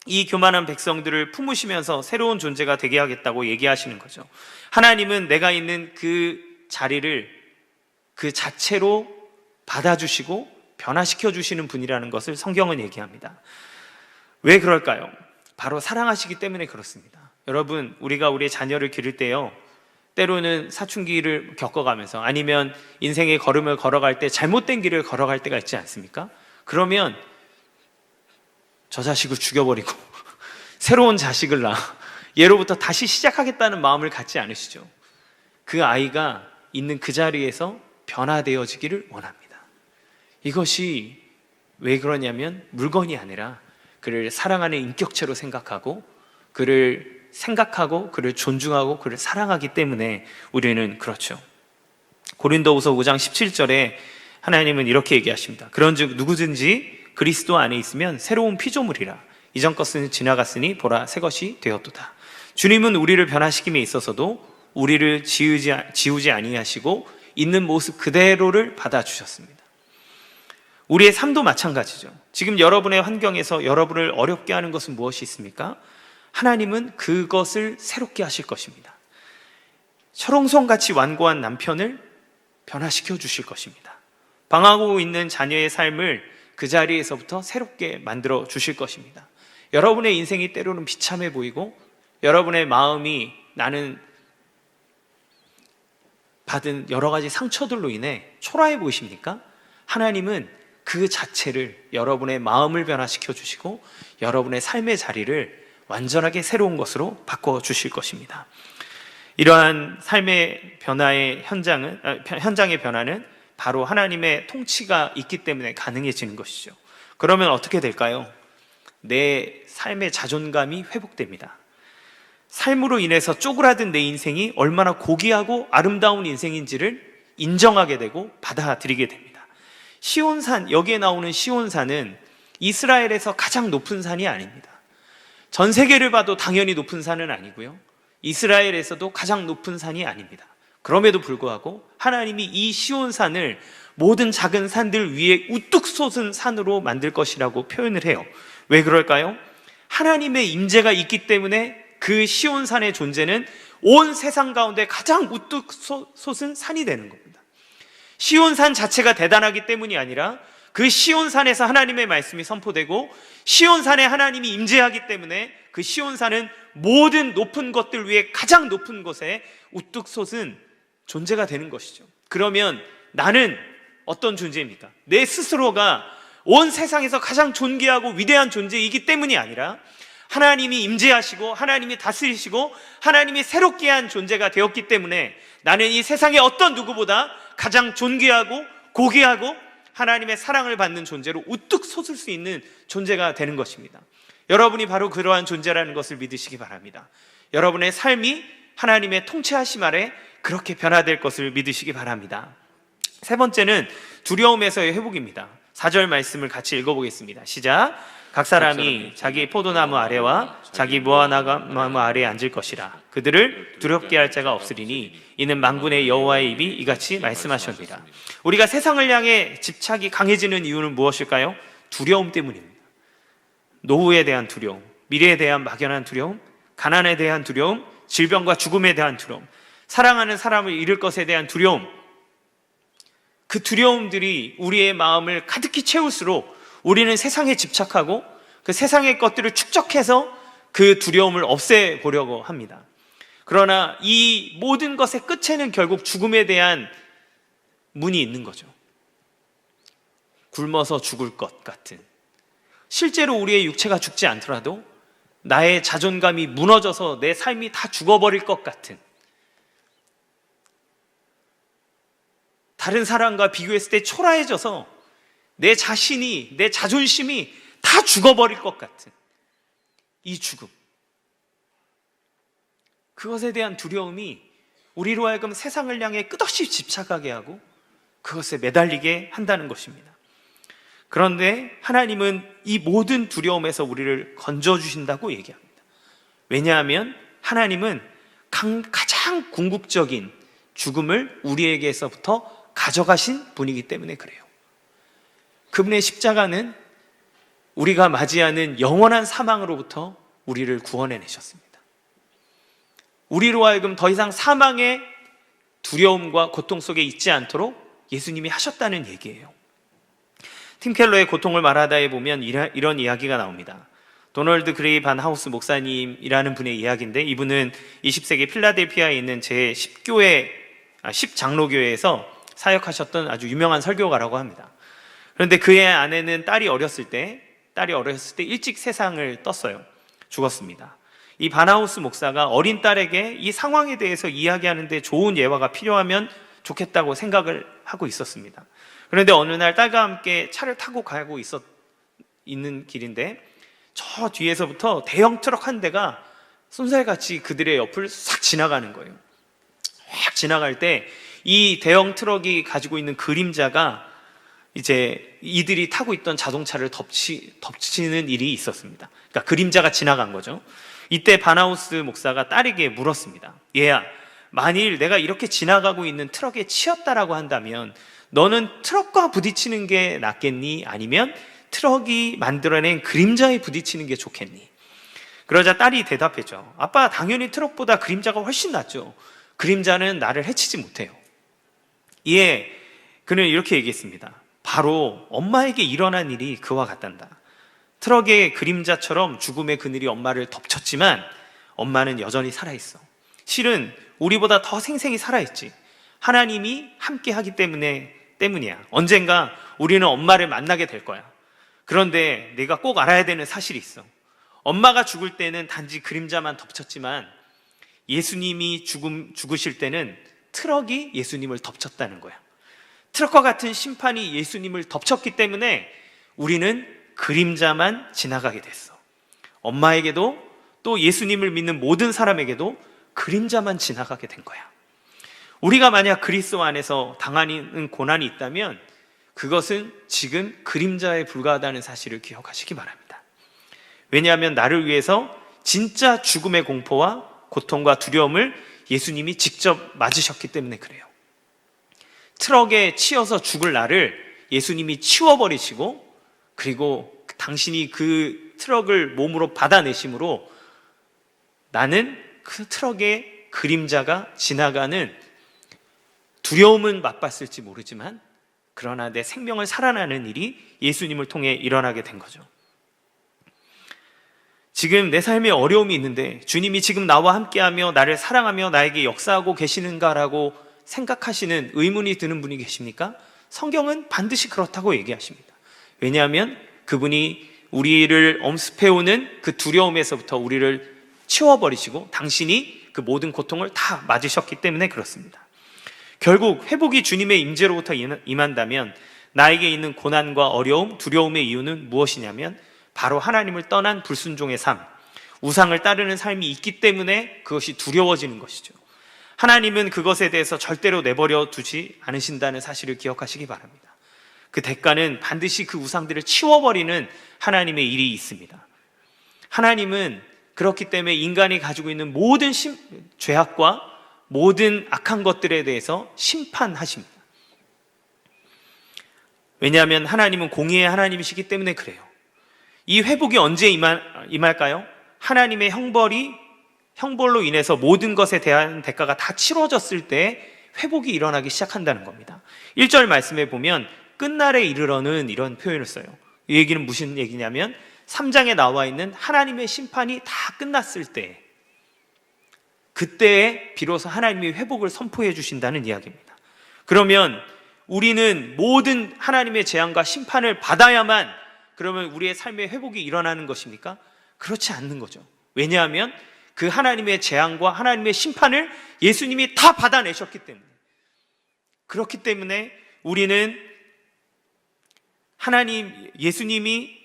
B: 이 교만한 백성들을 품으시면서 새로운 존재가 되게 하겠다고 얘기하시는 거죠. 하나님은 내가 있는 그 자리를 그 자체로 받아주시고 변화시켜 주시는 분이라는 것을 성경은 얘기합니다. 왜 그럴까요? 바로 사랑하시기 때문에 그렇습니다. 여러분, 우리가 우리의 자녀를 기를 때요, 때로는 사춘기를 겪어가면서 아니면 인생의 걸음을 걸어갈 때 잘못된 길을 걸어갈 때가 있지 않습니까? 그러면 저 자식을 죽여버리고 새로운 자식을 낳아 예로부터 다시 시작하겠다는 마음을 갖지 않으시죠? 그 아이가 있는 그 자리에서 변화되어지기를 원합니다. 이것이 왜 그러냐면 물건이 아니라 그를 사랑하는 인격체로 생각하고 그를 존중하고 그를 사랑하기 때문에 우리는 그렇죠. 고린도후서 5장 17절에 하나님은 이렇게 얘기하십니다. 그런즉 누구든지 그리스도 안에 있으면 새로운 피조물이라. 이전 것은 지나갔으니 보라 새 것이 되었도다. 주님은 우리를 변화시킴에 있어서도 우리를 지우지 아니하시고 있는 모습 그대로를 받아주셨습니다. 우리의 삶도 마찬가지죠. 지금 여러분의 환경에서 여러분을 어렵게 하는 것은 무엇이 있습니까? 하나님은 그것을 새롭게 하실 것입니다. 철옹성같이 완고한 남편을 변화시켜 주실 것입니다. 방황하고 있는 자녀의 삶을 그 자리에서부터 새롭게 만들어 주실 것입니다. 여러분의 인생이 때로는 비참해 보이고 여러분의 마음이 나는 받은 여러 가지 상처들로 인해 초라해 보이십니까? 하나님은 그 자체를, 여러분의 마음을 변화시켜 주시고 여러분의 삶의 자리를 완전하게 새로운 것으로 바꿔주실 것입니다. 이러한 삶의 변화의 현장의 변화는 바로 하나님의 통치가 있기 때문에 가능해지는 것이죠. 그러면 어떻게 될까요? 내 삶의 자존감이 회복됩니다. 삶으로 인해서 쪼그라든 내 인생이 얼마나 고귀하고 아름다운 인생인지를 인정하게 되고 받아들이게 됩니다. 시온산, 여기에 나오는 시온산은 이스라엘에서 가장 높은 산이 아닙니다. 전 세계를 봐도 당연히 높은 산은 아니고요, 이스라엘에서도 가장 높은 산이 아닙니다. 그럼에도 불구하고 하나님이 이 시온산을 모든 작은 산들 위에 우뚝 솟은 산으로 만들 것이라고 표현을 해요. 왜 그럴까요? 하나님의 임재가 있기 때문에 그 시온산의 존재는 온 세상 가운데 가장 우뚝 솟은 산이 되는 겁니다. 시온산 자체가 대단하기 때문이 아니라 그 시온산에서 하나님의 말씀이 선포되고 시온산에 하나님이 임재하기 때문에 그 시온산은 모든 높은 것들 위에 가장 높은 곳에 우뚝 솟은 존재가 되는 것이죠. 그러면 나는 어떤 존재입니까? 내 스스로가 온 세상에서 가장 존귀하고 위대한 존재이기 때문이 아니라 하나님이 임재하시고 하나님이 다스리시고 하나님이 새롭게 한 존재가 되었기 때문에 나는 이 세상의 어떤 누구보다 가장 존귀하고 고귀하고 하나님의 사랑을 받는 존재로 우뚝 솟을 수 있는 존재가 되는 것입니다. 여러분이 바로 그러한 존재라는 것을 믿으시기 바랍니다. 여러분의 삶이 하나님의 통치하심 아래 그렇게 변화될 것을 믿으시기 바랍니다. 세 번째는 두려움에서의 회복입니다. 4절 말씀을 같이 읽어보겠습니다. 시작. 각 사람이 자기 포도나무 아래와 자기 무화과나무 아래에 앉을 것이라. 그들을 두렵게 할 자가 없으리니 이는 만군의 여호와의 입이 이같이 말씀하셨느니라. 우리가 세상을 향해 집착이 강해지는 이유는 무엇일까요? 두려움 때문입니다. 노후에 대한 두려움, 미래에 대한 막연한 두려움, 가난에 대한 두려움, 질병과 죽음에 대한 두려움, 사랑하는 사람을 잃을 것에 대한 두려움. 그 두려움들이 우리의 마음을 가득히 채울수록 우리는 세상에 집착하고 그 세상의 것들을 축적해서 그 두려움을 없애보려고 합니다. 그러나 이 모든 것의 끝에는 결국 죽음에 대한 문이 있는 거죠. 굶어서 죽을 것 같은, 실제로 우리의 육체가 죽지 않더라도 나의 자존감이 무너져서 내 삶이 다 죽어버릴 것 같은, 다른 사람과 비교했을 때 초라해져서 내 자신이, 내 자존심이 다 죽어버릴 것 같은 이 죽음, 그것에 대한 두려움이 우리로 하여금 세상을 향해 끝없이 집착하게 하고 그것에 매달리게 한다는 것입니다. 그런데 하나님은 이 모든 두려움에서 우리를 건져주신다고 얘기합니다. 왜냐하면 하나님은 가장 궁극적인 죽음을 우리에게서부터 가져가신 분이기 때문에 그래요. 그분의 십자가는 우리가 맞이하는 영원한 사망으로부터 우리를 구원해내셨습니다. 우리로 하여금 더 이상 사망의 두려움과 고통 속에 있지 않도록 예수님이 하셨다는 얘기예요. 팀 켈러의 고통을 말하다에 보면 이런 이야기가 나옵니다. 도널드 그레이 반 하우스 목사님이라는 분의 이야기인데, 이분은 20세기 필라델피아에 있는 제10장로교회에서 사역하셨던 아주 유명한 설교가라고 합니다. 그런데 그의 아내는 딸이 어렸을 때 일찍 세상을 떴어요. 죽었습니다. 이 바나우스 목사가 어린 딸에게 이 상황에 대해서 이야기하는데 좋은 예화가 필요하면 좋겠다고 생각을 하고 있었습니다. 그런데 어느 날 딸과 함께 차를 타고 가고 있는 길인데 저 뒤에서부터 대형 트럭 한 대가 쏜살같이 그들의 옆을 싹 지나가는 거예요. 확 지나갈 때 이 대형 트럭이 가지고 있는 그림자가 이제 이들이 타고 있던 자동차를 덮치는 일이 있었습니다. 그러니까 그림자가 지나간 거죠. 이때 바나우스 목사가 딸에게 물었습니다. 얘야, 만일 내가 이렇게 지나가고 있는 트럭에 치였다라고 한다면 너는 트럭과 부딪히는 게 낫겠니? 아니면 트럭이 만들어낸 그림자에 부딪히는 게 좋겠니? 그러자 딸이 대답했죠. 아빠, 당연히 트럭보다 그림자가 훨씬 낫죠. 그림자는 나를 해치지 못해요. 이에 그는 이렇게 얘기했습니다. 바로 엄마에게 일어난 일이 그와 같단다. 트럭의 그림자처럼 죽음의 그늘이 엄마를 덮쳤지만 엄마는 여전히 살아있어. 실은 우리보다 더 생생히 살아있지. 하나님이 함께 하기 때문이야. 언젠가 우리는 엄마를 만나게 될 거야. 그런데 내가 꼭 알아야 되는 사실이 있어. 엄마가 죽을 때는 단지 그림자만 덮쳤지만 예수님이 죽으실 때는 트럭이 예수님을 덮쳤다는 거야. 트럭과 같은 심판이 예수님을 덮쳤기 때문에 우리는 그림자만 지나가게 됐어. 엄마에게도 또 예수님을 믿는 모든 사람에게도 그림자만 지나가게 된 거야. 우리가 만약 그리스도 안에서 당하는 고난이 있다면 그것은 지금 그림자에 불과하다는 사실을 기억하시기 바랍니다. 왜냐하면 나를 위해서 진짜 죽음의 공포와 고통과 두려움을 예수님이 직접 맞으셨기 때문에 그래요. 트럭에 치여서 죽을 나를 예수님이 치워버리시고, 그리고 당신이 그 트럭을 몸으로 받아내심으로 나는 그 트럭의 그림자가 지나가는 두려움은 맛봤을지 모르지만 그러나 내 생명을 살아나는 일이 예수님을 통해 일어나게 된 거죠. 지금 내 삶에 어려움이 있는데 주님이 지금 나와 함께하며 나를 사랑하며 나에게 역사하고 계시는가라고 생각하시는 의문이 드는 분이 계십니까? 성경은 반드시 그렇다고 얘기하십니다. 왜냐하면 그분이 우리를 엄습해오는 그 두려움에서부터 우리를 치워버리시고 당신이 그 모든 고통을 다 맞으셨기 때문에 그렇습니다. 결국 회복이 주님의 임재로부터 임한다면 나에게 있는 고난과 어려움, 두려움의 이유는 무엇이냐면 바로 하나님을 떠난 불순종의 삶, 우상을 따르는 삶이 있기 때문에 그것이 두려워지는 것이죠. 하나님은 그것에 대해서 절대로 내버려 두지 않으신다는 사실을 기억하시기 바랍니다. 그 대가는 반드시 그 우상들을 치워버리는 하나님의 일이 있습니다. 하나님은 그렇기 때문에 인간이 가지고 있는 모든 죄악과 모든 악한 것들에 대해서 심판하십니다. 왜냐하면 하나님은 공의의 하나님이시기 때문에 그래요. 이 회복이 언제 임할까요? 하나님의 형벌로 인해서 모든 것에 대한 대가가 다 치러졌을 때 회복이 일어나기 시작한다는 겁니다. 1절 말씀에 보면 끝날에 이르러는 이런 표현을 써요. 이 얘기는 무슨 얘기냐면 3장에 나와 있는 하나님의 심판이 다 끝났을 때, 그때에 비로소 하나님이 회복을 선포해 주신다는 이야기입니다. 그러면 우리는 모든 하나님의 재앙과 심판을 받아야만 그러면 우리의 삶의 회복이 일어나는 것입니까? 그렇지 않는 거죠. 왜냐하면 그 하나님의 재앙과 하나님의 심판을 예수님이 다 받아내셨기 때문에, 그렇기 때문에 우리는 예수님이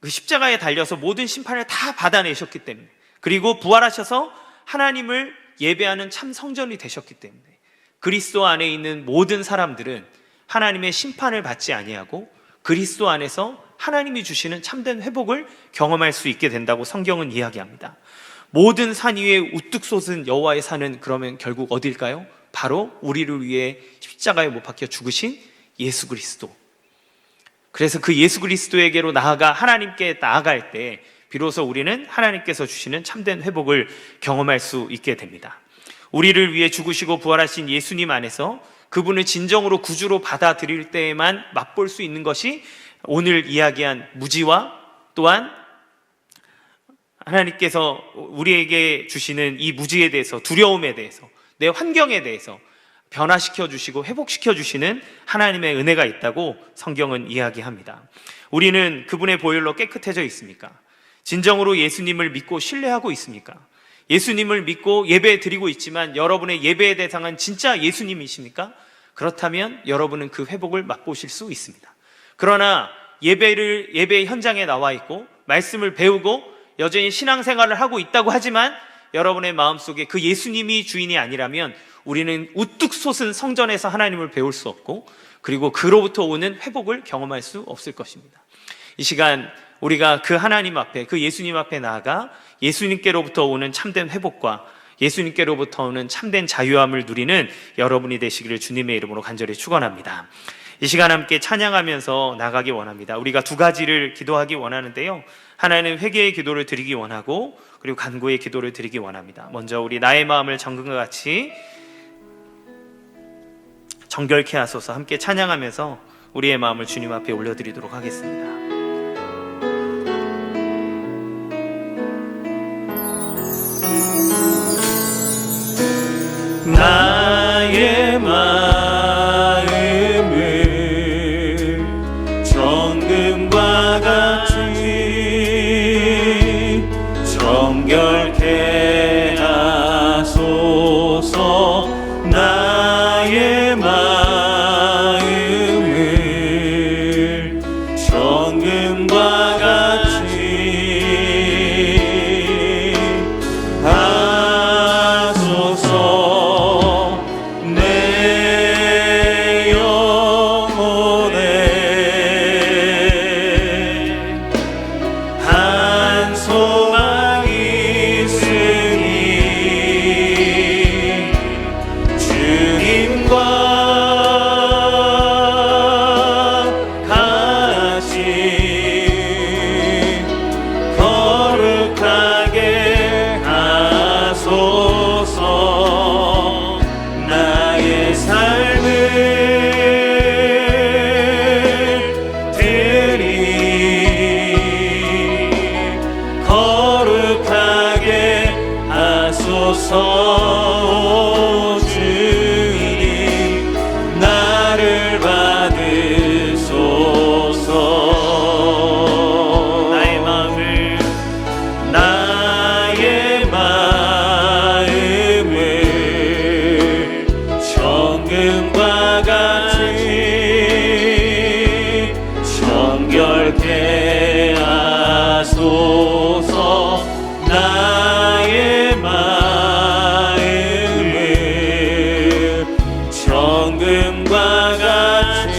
B: 그 십자가에 달려서 모든 심판을 다 받아내셨기 때문에, 그리고 부활하셔서 하나님을 예배하는 참 성전이 되셨기 때문에 그리스도 안에 있는 모든 사람들은 하나님의 심판을 받지 아니하고 그리스도 안에서 하나님이 주시는 참된 회복을 경험할 수 있게 된다고 성경은 이야기합니다. 모든 산 위에 우뚝 솟은 여호와의 산은 그러면 결국 어딜까요? 바로 우리를 위해 십자가에 못 박혀 죽으신 예수 그리스도. 그래서 그 예수 그리스도에게로 하나님께 나아갈 때 비로소 우리는 하나님께서 주시는 참된 회복을 경험할 수 있게 됩니다. 우리를 위해 죽으시고 부활하신 예수님 안에서 그분을 진정으로 구주로 받아들일 때에만 맛볼 수 있는 것이 오늘 이야기한 무지와 또한 하나님께서 우리에게 주시는 이 무지에 대해서, 두려움에 대해서, 내 환경에 대해서 변화시켜 주시고 회복시켜 주시는 하나님의 은혜가 있다고 성경은 이야기합니다. 우리는 그분의 보혈로 깨끗해져 있습니까? 진정으로 예수님을 믿고 신뢰하고 있습니까? 예수님을 믿고 예배 드리고 있지만 여러분의 예배의 대상은 진짜 예수님이십니까? 그렇다면 여러분은 그 회복을 맛보실 수 있습니다. 그러나 예배 현장에 나와 있고 말씀을 배우고 여전히 신앙생활을 하고 있다고 하지만 여러분의 마음속에 그 예수님이 주인이 아니라면 우리는 우뚝 솟은 성전에서 하나님을 배울 수 없고 그리고 그로부터 오는 회복을 경험할 수 없을 것입니다. 이 시간 우리가 그 하나님 앞에, 그 예수님 앞에 나아가 예수님께로부터 오는 참된 회복과 예수님께로부터 오는 참된 자유함을 누리는 여러분이 되시기를 주님의 이름으로 간절히 축원합니다. 이 시간 함께 찬양하면서 나가기 원합니다. 우리가 두 가지를 기도하기 원하는데요, 하나는 회개의 기도를 드리기 원하고 그리고 간구의 기도를 드리기 원합니다. 먼저 우리 나의 마음을 정금과 같이 정결케 하소서 함께 찬양하면서 우리의 마음을 주님 앞에 올려드리도록 하겠습니다.
A: 나의 마음을 정금과 같이 정결케 하소서. 나의 마음을 정금과 오 주님 나를 받으소서.
B: 나의 마음을
A: 정금과 같이 정결케 하소서. 나의 마음을 정금과 같이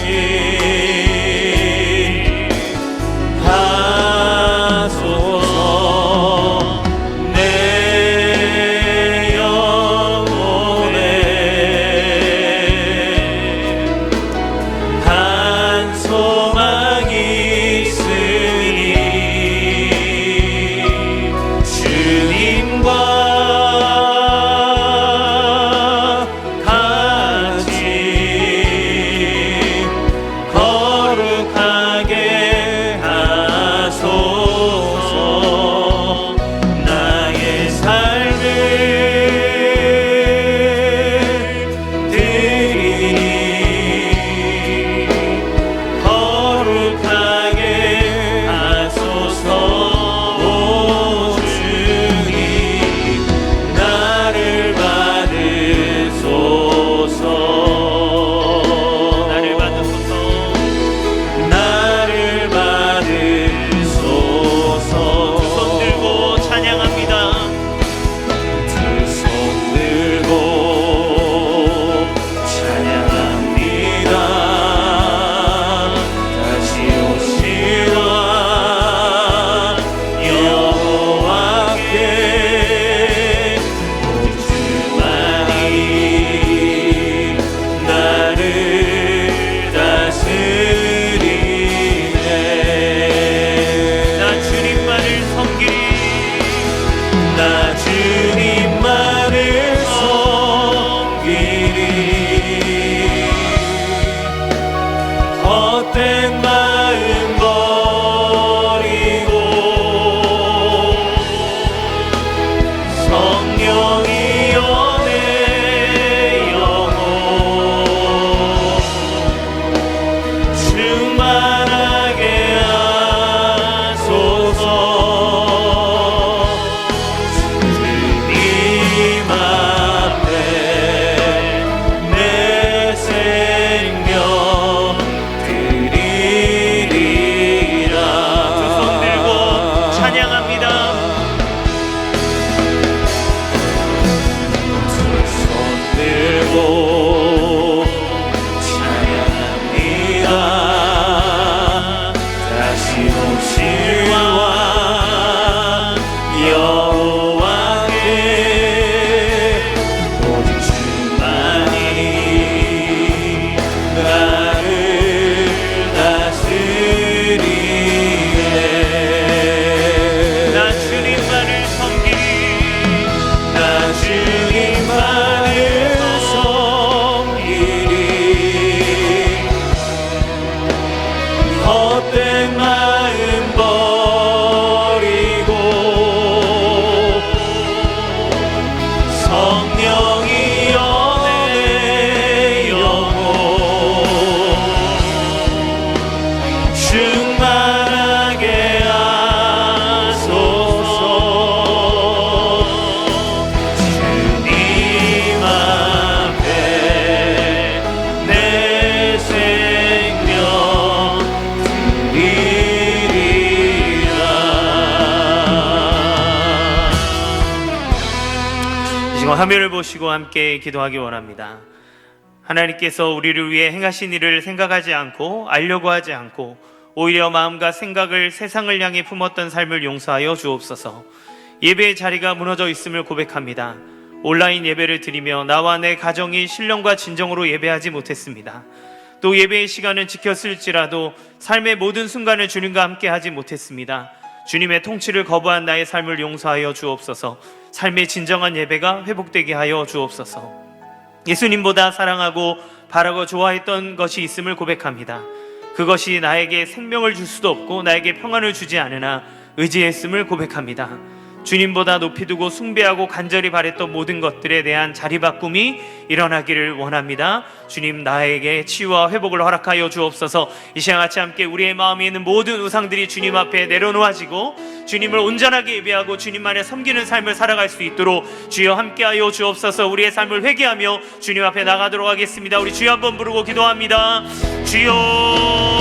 A: 하소서. 내 영혼에 한 소망이 있으니 주님과 같이 거룩하게 하소서. 나의 삶을 드리니 거룩하게 하소서. 오 주님 나를 받으소서.
B: 나를 받으소서.
A: 나를 받으소서.
B: 손 들고 찬양합니다.
A: 두 손 들고 찬양합니다. 다시 오시라 여호와께 오직 주만이 나를 다스리네.
B: 나 주님만을 섬기리.
A: 나 주님만을 섬기리. 헛된 마음 버리고 성령이여 내 영혼 충만하게 하소서. 주님 앞에 내 생명 드리리라.
B: 두 손 들고 찬양합니다.
A: 두 손 들고 찬양합니다. 다시 오시와 여호와께 오직 주만이 나를 다스리네.
B: 나 주님만을 섬기리.
A: 나 주님만을 섬기리. 헛된 마음 버리고 성령이여 내 영혼 충만하게 하소서. 주님 앞에 내 생명 드리리라.
B: 이 시간 화면을 보시고 함께 기도하기 원합니다. 하나님께서 우리를 위해 행하신 일을 생각하지 않고 알려고 하지 않고 오히려 마음과 생각을 세상을 향해 품었던 삶을 용서하여 주옵소서. 예배의 자리가 무너져 있음을 고백합니다. 온라인 예배를 드리며 나와 내 가정이 신령과 진정으로 예배하지 못했습니다. 또 예배의 시간은 지켰을지라도 삶의 모든 순간을 주님과 함께 하지 못했습니다. 주님의 통치를 거부한 나의 삶을 용서하여 주옵소서. 삶의 진정한 예배가 회복되게 하여 주옵소서. 예수님보다 사랑하고 바라고 좋아했던 것이 있음을 고백합니다. 그것이 나에게 생명을 줄 수도 없고 나에게 평안을 주지 않으나 의지했음을 고백합니다. 주님보다 높이 두고 숭배하고 간절히 바랬던 모든 것들에 대한 자리바꿈이 일어나기를 원합니다. 주님, 나에게 치유와 회복을 허락하여 주옵소서. 이 시간 같이 함께 우리의 마음에 있는 모든 우상들이 주님 앞에 내려놓아지고 주님을 온전하게 예배하고 주님만을 섬기는 삶을 살아갈 수 있도록 주여 함께하여 주옵소서. 우리의 삶을 회개하며 주님 앞에 나가도록 하겠습니다. 우리 주여 한번 부르고 기도합니다. 주여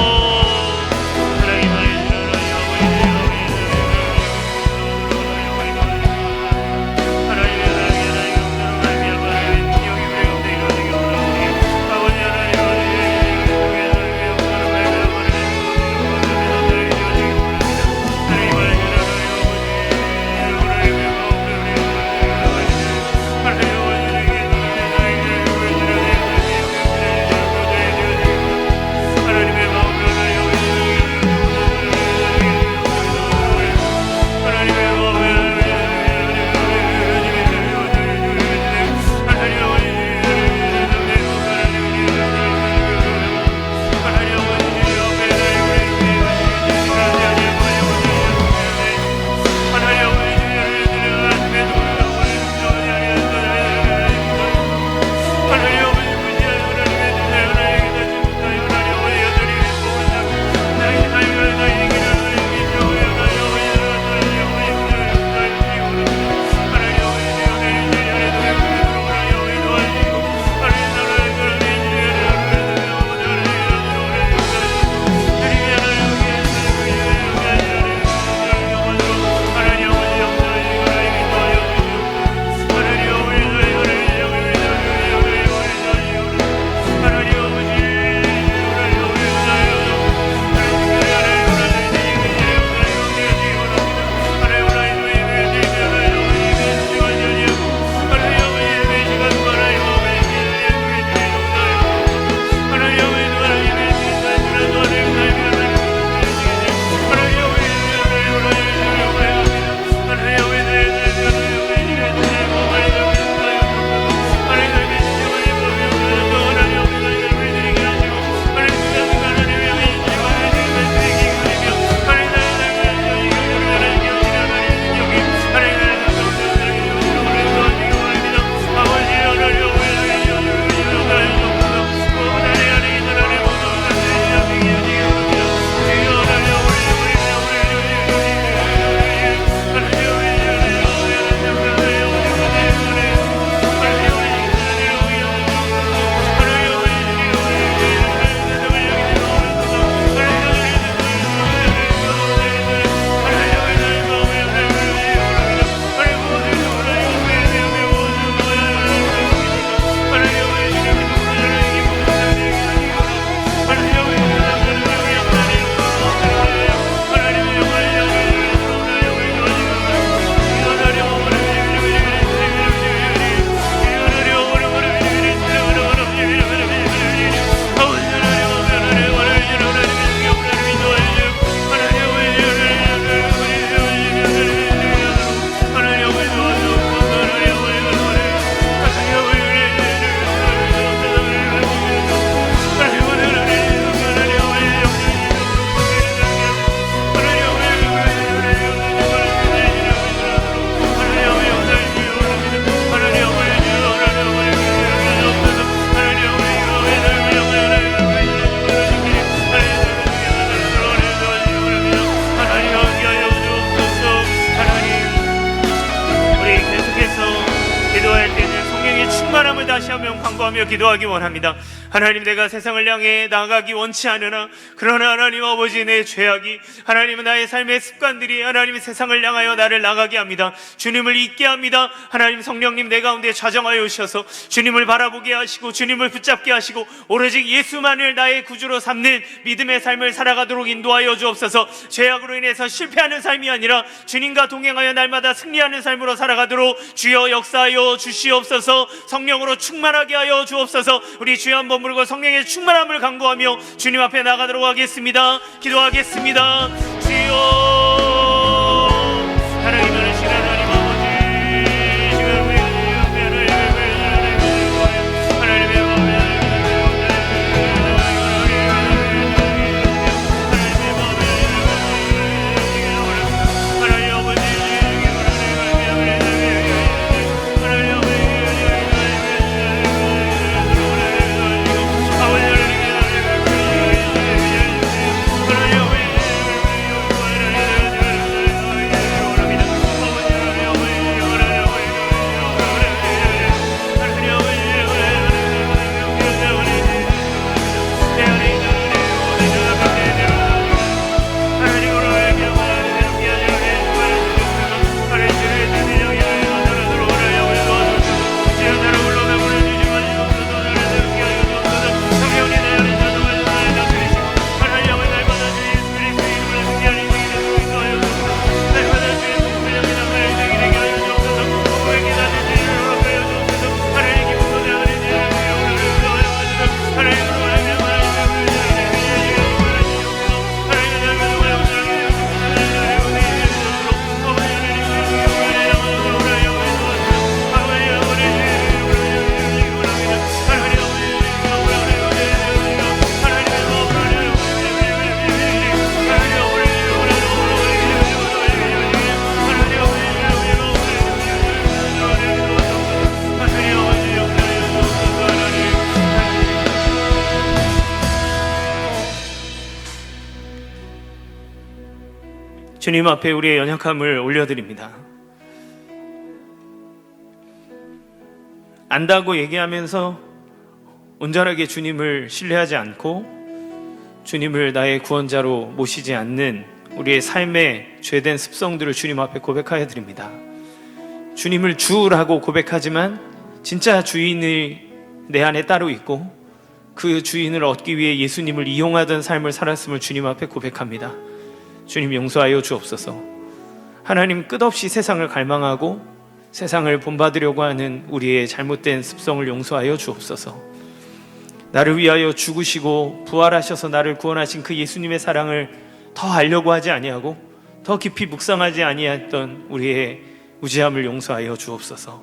D: 간구하며 기도하기 원합니다. 하나님, 내가 세상을 향해 나가기 원치 않으나 그러나 하나님 아버지, 내 죄악이 하나님은 나의 삶의 습관들이 하나님의 세상을 향하여 나를 나가게 합니다. 주님을 잊게 합니다. 하나님 성령님 내 가운데 좌정하여 오셔서 주님을 바라보게 하시고 주님을 붙잡게 하시고 오로지 예수만을 나의 구주로 삼는 믿음의 삶을 살아가도록 인도하여 주옵소서. 죄악으로 인해서 실패하는 삶이 아니라 주님과 동행하여 날마다 승리하는 삶으로 살아가도록 주여 역사하여 주시옵소서. 성령으로 충만하게 하여 주옵소서. 우리 주여 한번 부르고 성령의 충만함을 간구하며 주님 앞에 나가도록 하겠습니다. 기도하겠습니다. 주여 하나님의 시간 하나님 아버지 하나님 주님 앞에 우리의 연약함을 올려드립니다. 안다고 얘기하면서 온전하게 주님을 신뢰하지 않고 주님을 나의 구원자로 모시지 않는 우리의 삶의 죄된 습성들을 주님 앞에 고백하여 드립니다. 주님을 주라고 고백하지만 진짜 주인이 내 안에 따로 있고 그 주인을 얻기 위해 예수님을 이용하던 삶을 살았음을 주님 앞에 고백합니다. 주님 용서하여 주옵소서. 하나님, 끝없이 세상을 갈망하고 세상을 본받으려고 하는 우리의 잘못된 습성을 용서하여 주옵소서. 나를 위하여 죽으시고 부활하셔서 나를 구원하신 그 예수님의 사랑을 더 알려고 하지 아니하고 더 깊이 묵상하지 아니했던 우리의 무지함을 용서하여 주옵소서.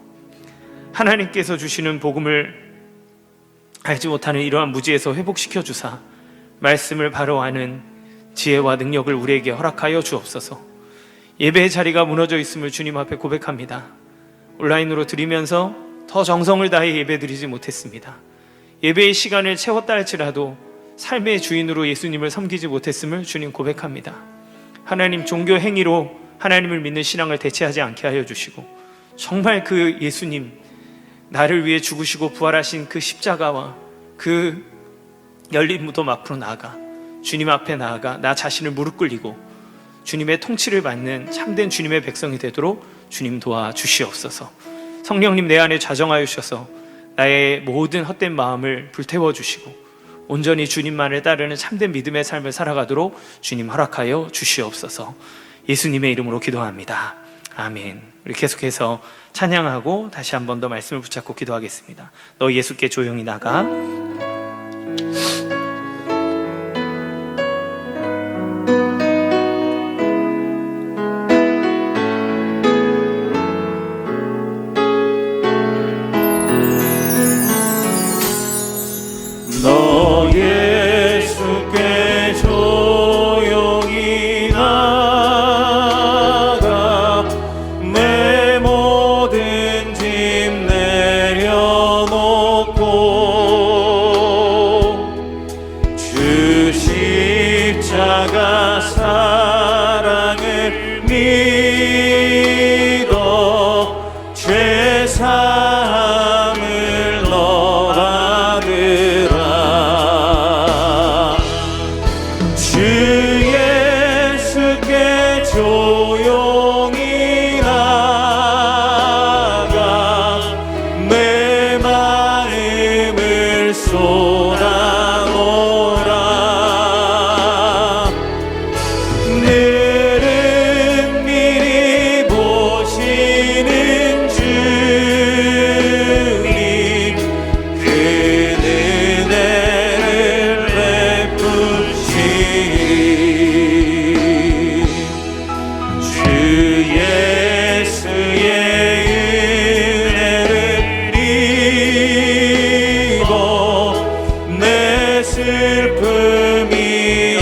D: 하나님께서 주시는 복음을 알지 못하는 이러한 무지에서 회복시켜 주사 말씀을 바로 아는 지혜와 능력을 우리에게 허락하여 주옵소서. 예배의 자리가 무너져 있음을 주님 앞에 고백합니다. 온라인으로 드리면서 더 정성을 다해 예배 드리지 못했습니다. 예배의 시간을 채웠다 할지라도 삶의 주인으로 예수님을 섬기지 못했음을 주님 고백합니다. 하나님, 종교 행위로 하나님을 믿는 신앙을 대체하지 않게 하여 주시고 정말 그 예수님, 나를 위해 죽으시고 부활하신 그 십자가와 그 열린 무덤 앞으로 나아가 주님 앞에 나아가 나 자신을 무릎 꿇리고 주님의 통치를 받는 참된 주님의 백성이 되도록 주님 도와주시옵소서. 성령님, 내 안에 좌정하여 주셔서 나의 모든 헛된 마음을 불태워 주시고 온전히 주님만을 따르는 참된 믿음의 삶을 살아가도록 주님 허락하여 주시옵소서. 예수님의 이름으로 기도합니다. 아멘. 우리 계속해서 찬양하고 다시 한 번 더 말씀을 붙잡고 기도하겠습니다. 너 예수께 조용히 나가.
A: 너 예수께 조용히 나가 내 모든 짐 내려놓고 주 십자가 사랑을 믿어 죄 사함을 너 받으라. 주 예수께 조용히 나가 내 마음을 쏟아놓으라. 늘은 미리 보시는 주님, 그 은혜를 베푸시리. 주 예수의 은혜를 입어 내 슬픔이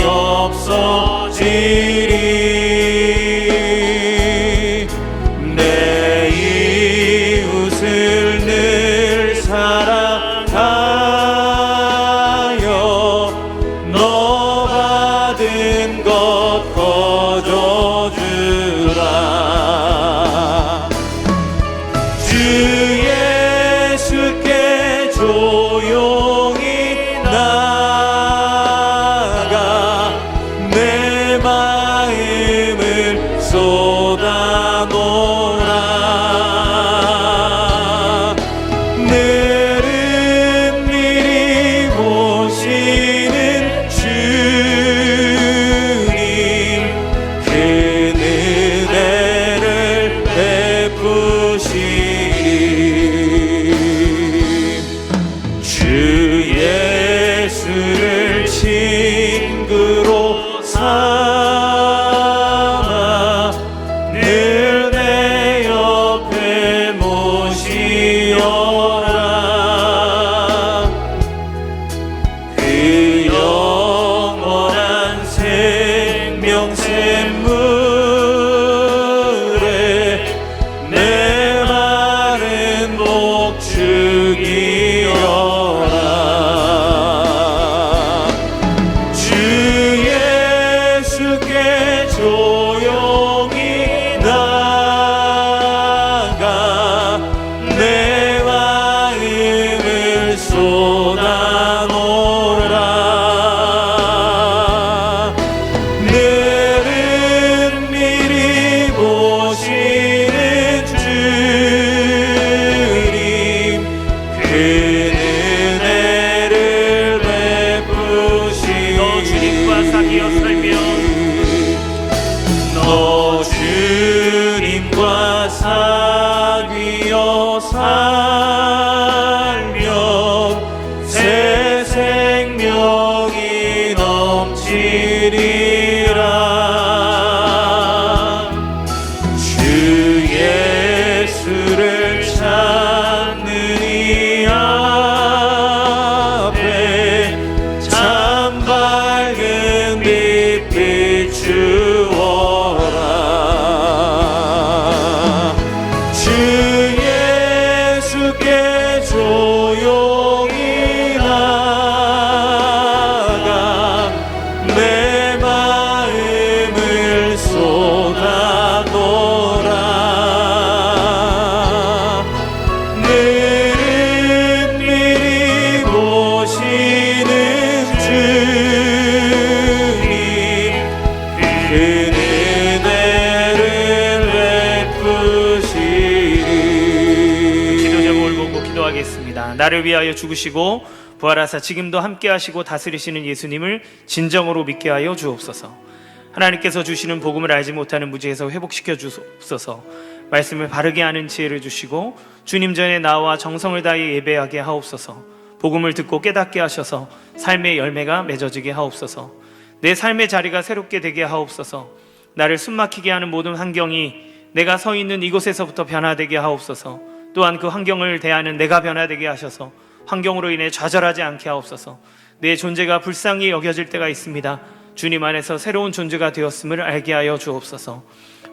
A: 없어지리. 내 이웃을 늘 사랑하여 너 받은 것 거저주라. 주 예수께 조용히 나가 내 마음을 쏟아놓으라. 늘은 미리 보시는 주님, 그 은혜를 베푸시리. 주 예수를 친구로 삼아
B: 살면 새 생명이 넘치리라. 주 예수를 찾는 이 앞에 참 밝은 빛 비추어라. 주 예수께 조용히 나가 내 마음을 쏟아놓으라. 늘은 미리 보시는 주님 그 은혜를 베푸시리.
D: 기도 제목을 보고 기도하겠습니다. 나를 위하여 죽으시고 부활하사 지금도 함께 하시고 다스리시는 예수님을 진정으로 믿게 하여 주옵소서. 하나님께서 주시는 복음을 알지 못하는 무지에서 회복시켜 주옵소서. 말씀을 바르게 하는 지혜를 주시고 주님 전에 나와 정성을 다해 예배하게 하옵소서. 복음을 듣고 깨닫게 하셔서 삶의 열매가 맺어지게 하옵소서. 내 삶의 자리가 새롭게 되게 하옵소서. 나를 숨막히게 하는 모든 환경이 내가 서 있는 이곳에서부터 변화되게 하옵소서. 또한 그 환경을 대하는 내가 변화되게 하셔서 환경으로 인해 좌절하지 않게 하옵소서. 내 존재가 불쌍히 여겨질 때가 있습니다. 주님 안에서 새로운 존재가 되었음을 알게 하여 주옵소서.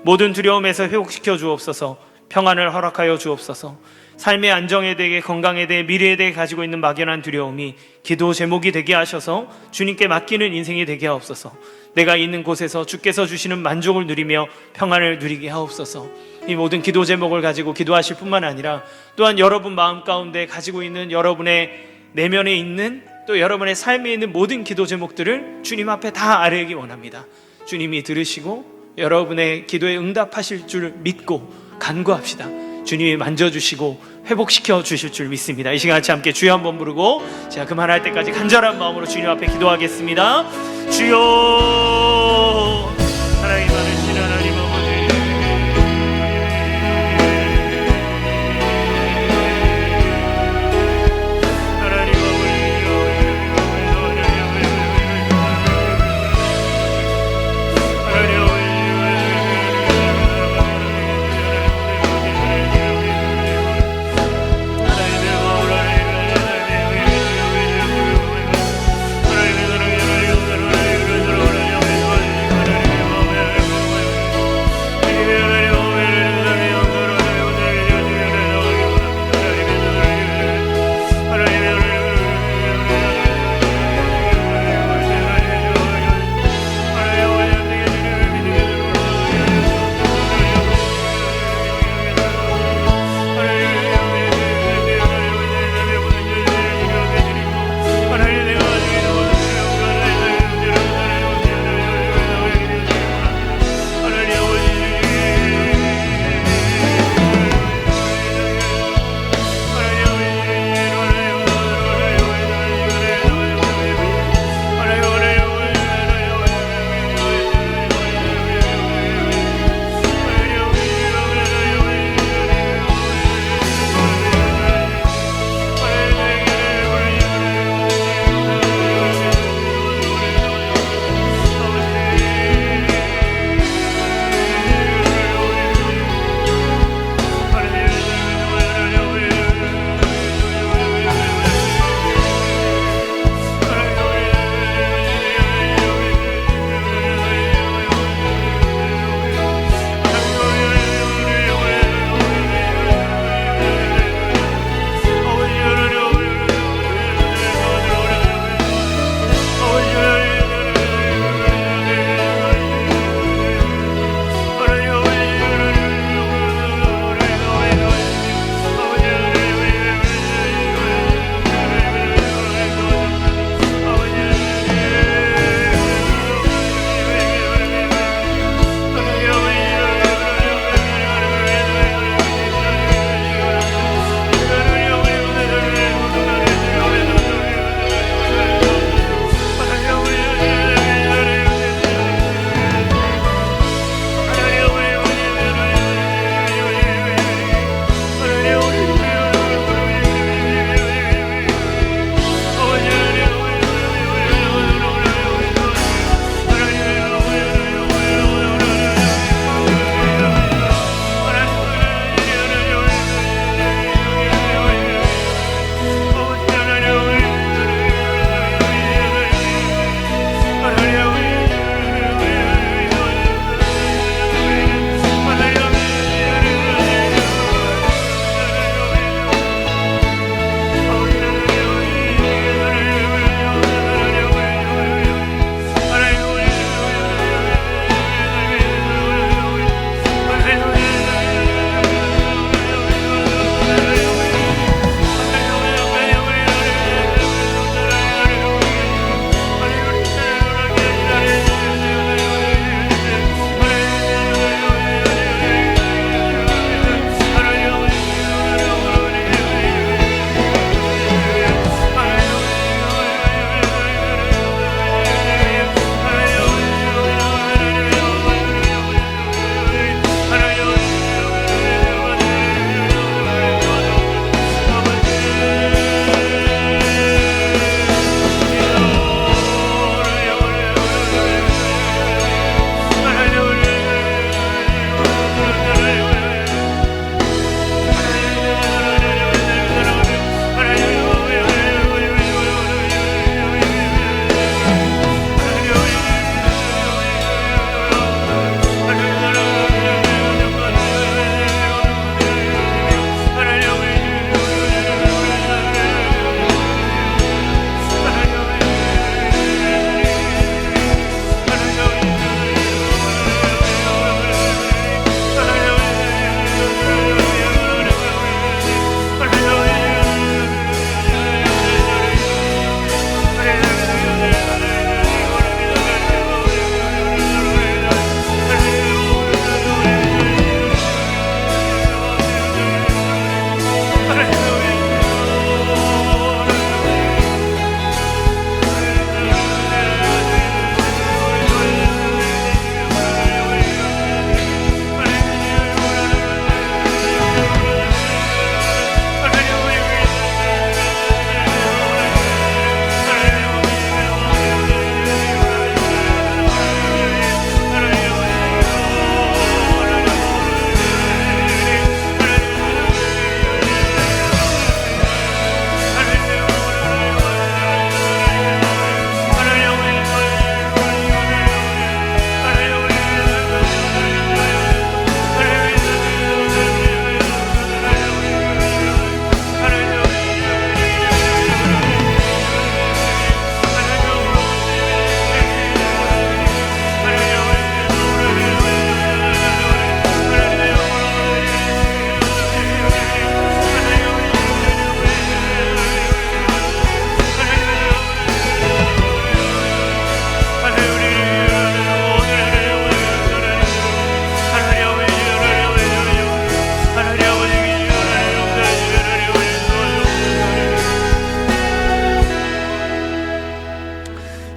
D: 모든 두려움에서 회복시켜 주옵소서. 평안을 허락하여 주옵소서. 삶의 안정에 대해, 건강에 대해, 미래에 대해 가지고 있는 막연한 두려움이 기도 제목이 되게 하셔서 주님께 맡기는 인생이 되게 하옵소서. 내가 있는 곳에서 주께서 주시는 만족을 누리며 평안을 누리게 하옵소서. 이 모든 기도 제목을 가지고 기도하실 뿐만 아니라 또한 여러분 마음 가운데 가지고 있는 여러분의 내면에 있는 또 여러분의 삶에 있는 모든 기도 제목들을 주님 앞에 다 아뢰기 원합니다. 주님이 들으시고 여러분의 기도에 응답하실 줄 믿고 간구합시다. 주님이 만져주시고 회복시켜 주실 줄 믿습니다. 이 시간 같이 함께 주여 한번 부르고 제가 그만할 때까지 간절한 마음으로 주님 앞에 기도하겠습니다. 주여, 하나님 많으신 하나님 아버지, 하나님 아버지,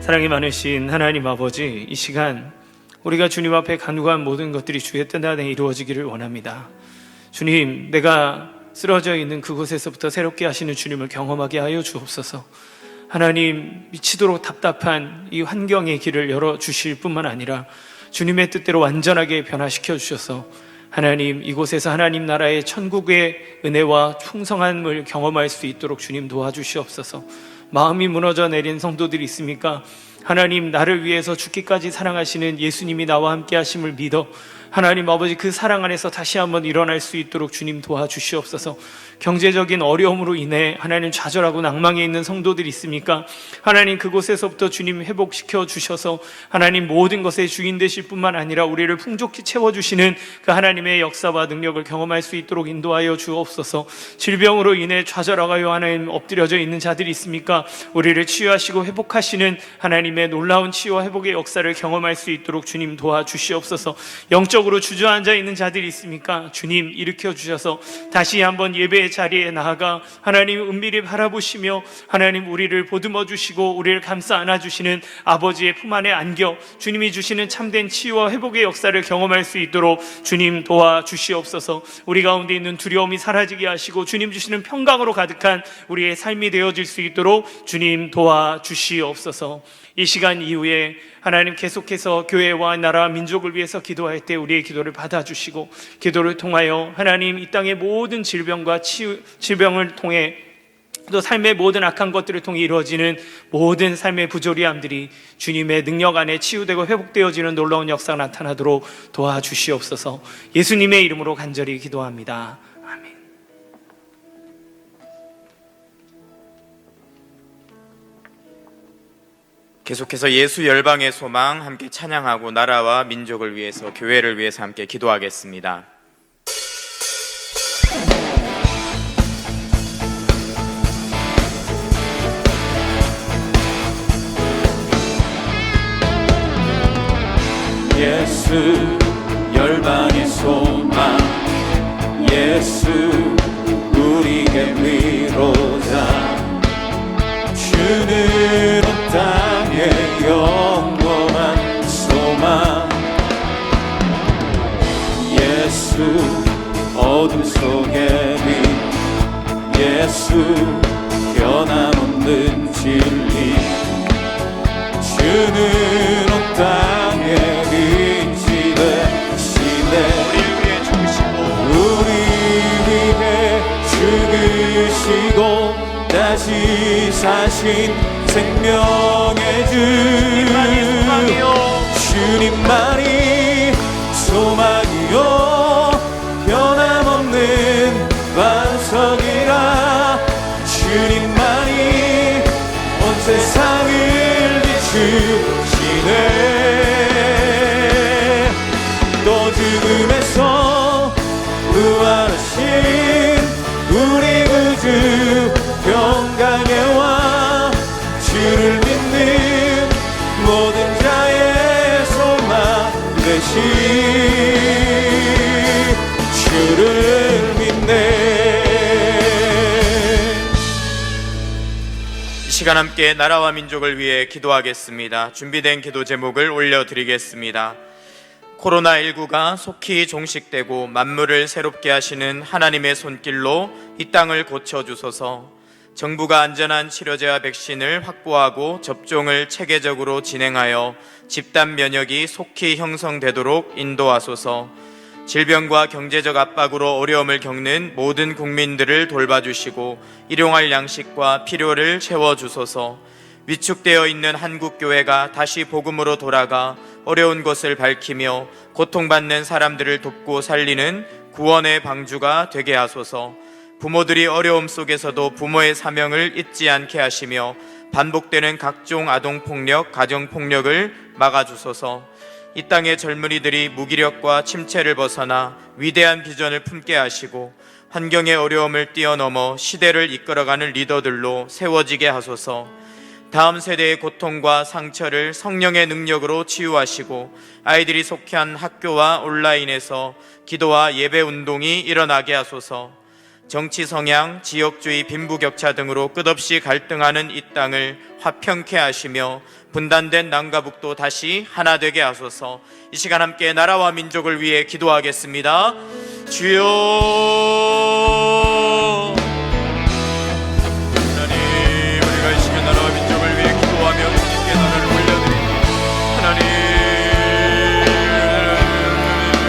B: 사랑이 많으신 하나님 아버지, 이 시간 우리가 주님 앞에 간구한 모든 것들이 주의 뜻 안에 이루어지기를 원합니다. 주님, 내가 쓰러져 있는 그곳에서부터 새롭게 하시는 주님을 경험하게 하여 주옵소서. 하나님, 미치도록 답답한 이 환경의 길을 열어주실 뿐만 아니라 주님의 뜻대로 완전하게 변화시켜 주셔서 하나님, 이곳에서 하나님 나라의 천국의 은혜와 풍성함을 경험할 수 있도록 주님 도와주시옵소서. 마음이 무너져 내린 성도들이 있습니까? 하나님, 나를 위해서 죽기까지 사랑하시는 예수님이 나와 함께 하심을 믿어 하나님 아버지, 그 사랑 안에서 다시 한번 일어날 수 있도록 주님 도와주시옵소서. 경제적인 어려움으로 인해 하나님 좌절하고 낭망해 있는 성도들이 있습니까? 하나님, 그곳에서부터 주님 회복시켜 주셔서 하나님 모든 것의 주인 되실 뿐만 아니라 우리를 풍족히 채워주시는 그 하나님의 역사와 능력을 경험할 수 있도록 인도하여 주옵소서. 질병으로 인해 좌절하여 하나님 엎드려져 있는 자들이 있습니까? 우리를 치유하시고 회복하시는 하나님의 놀라운 치유와 회복의 역사를 경험할 수 있도록 주님 도와주시옵소서. 영적으로 주저앉아 있는 자들이 있습니까? 주님, 일으켜 주셔서 다시 한번 예배의 자리에 나아가 하나님 은밀히 바라보시며 하나님 우리를 보듬어 주시고 우리를 감싸 안아 주시는 아버지의 품 안에 안겨 주님이 주시는 참된 치유와 회복의 역사를 경험할 수 있도록 주님 도와주시옵소서. 우리 가운데 있는 두려움이 사라지게 하시고 주님 주시는 평강으로 가득한 우리의 삶이 되어질 수 있도록 주님 도와주시옵소서. 이 시간 이후에 하나님 계속해서 교회와 나라 민족을 위해서 기도할 때 우리의 기도를 받아주시고 기도를 통하여 하나님 이 땅의 모든 질병과 질병을 통해 또 삶의 모든 악한 것들을 통해 이루어지는 모든 삶의 부조리함들이 주님의 능력 안에 치유되고 회복되어지는 놀라운 역사가 나타나도록 도와주시옵소서. 예수님의 이름으로 간절히 기도합니다. 아멘.
E: 계속해서 예수 열방의 소망 함께 찬양하고 나라와 민족을 위해서, 교회를 위해서 함께 기도하겠습니다.
A: 예수 열방의 소망, 예수 우리의 위로자, 주는 온 땅의 영원한 소망. 예수 어둠 속의 빛, 예수 변함없는 진리, 주는 온 땅의 빛이 되시네. 우리 위해 죽으시고 다시 사신 생명의 주, 주님만이 소망이요 변함없는 반석이라. 주님만이 온 세상을 비추시네. 또 죽음에서 부활하신 우리 구주 평강의 왕, 주를 믿는 모든 자의 소망 되신 주를 믿네.
E: 이 시간 함께 나라와 민족을 위해 기도하겠습니다. 준비된 기도 제목을 올려드리겠습니다. 코로나19가 속히 종식되고 만물을 새롭게 하시는 하나님의 손길로 이 땅을 고쳐주소서. 정부가 안전한 치료제와 백신을 확보하고 접종을 체계적으로 진행하여 집단 면역이 속히 형성되도록 인도하소서. 질병과 경제적 압박으로 어려움을 겪는 모든 국민들을 돌봐주시고 일용할 양식과 필요를 채워주소서. 위축되어 있는 한국교회가 다시 복음으로 돌아가 어려운 것을 밝히며 고통받는 사람들을 돕고 살리는 구원의 방주가 되게 하소서. 부모들이 어려움 속에서도 부모의 사명을 잊지 않게 하시며 반복되는 각종 아동폭력, 가정폭력을 막아주소서. 이 땅의 젊은이들이 무기력과 침체를 벗어나 위대한 비전을 품게 하시고 환경의 어려움을 뛰어넘어 시대를 이끌어가는 리더들로 세워지게 하소서. 다음 세대의 고통과 상처를 성령의 능력으로 치유하시고 아이들이 속한 학교와 온라인에서 기도와 예배 운동이 일어나게 하소서. 정치 성향, 지역주의, 빈부격차 등으로 끝없이 갈등하는 이 땅을 화평케 하시며 분단된 남과 북도 다시 하나 되게 하소서. 이 시간 함께 나라와 민족을 위해 기도하겠습니다. 주여 하나님, 우리가 이 시간 나라와 민족을 위해 기도하며 주님께 나라를 올려드립니다. 하나님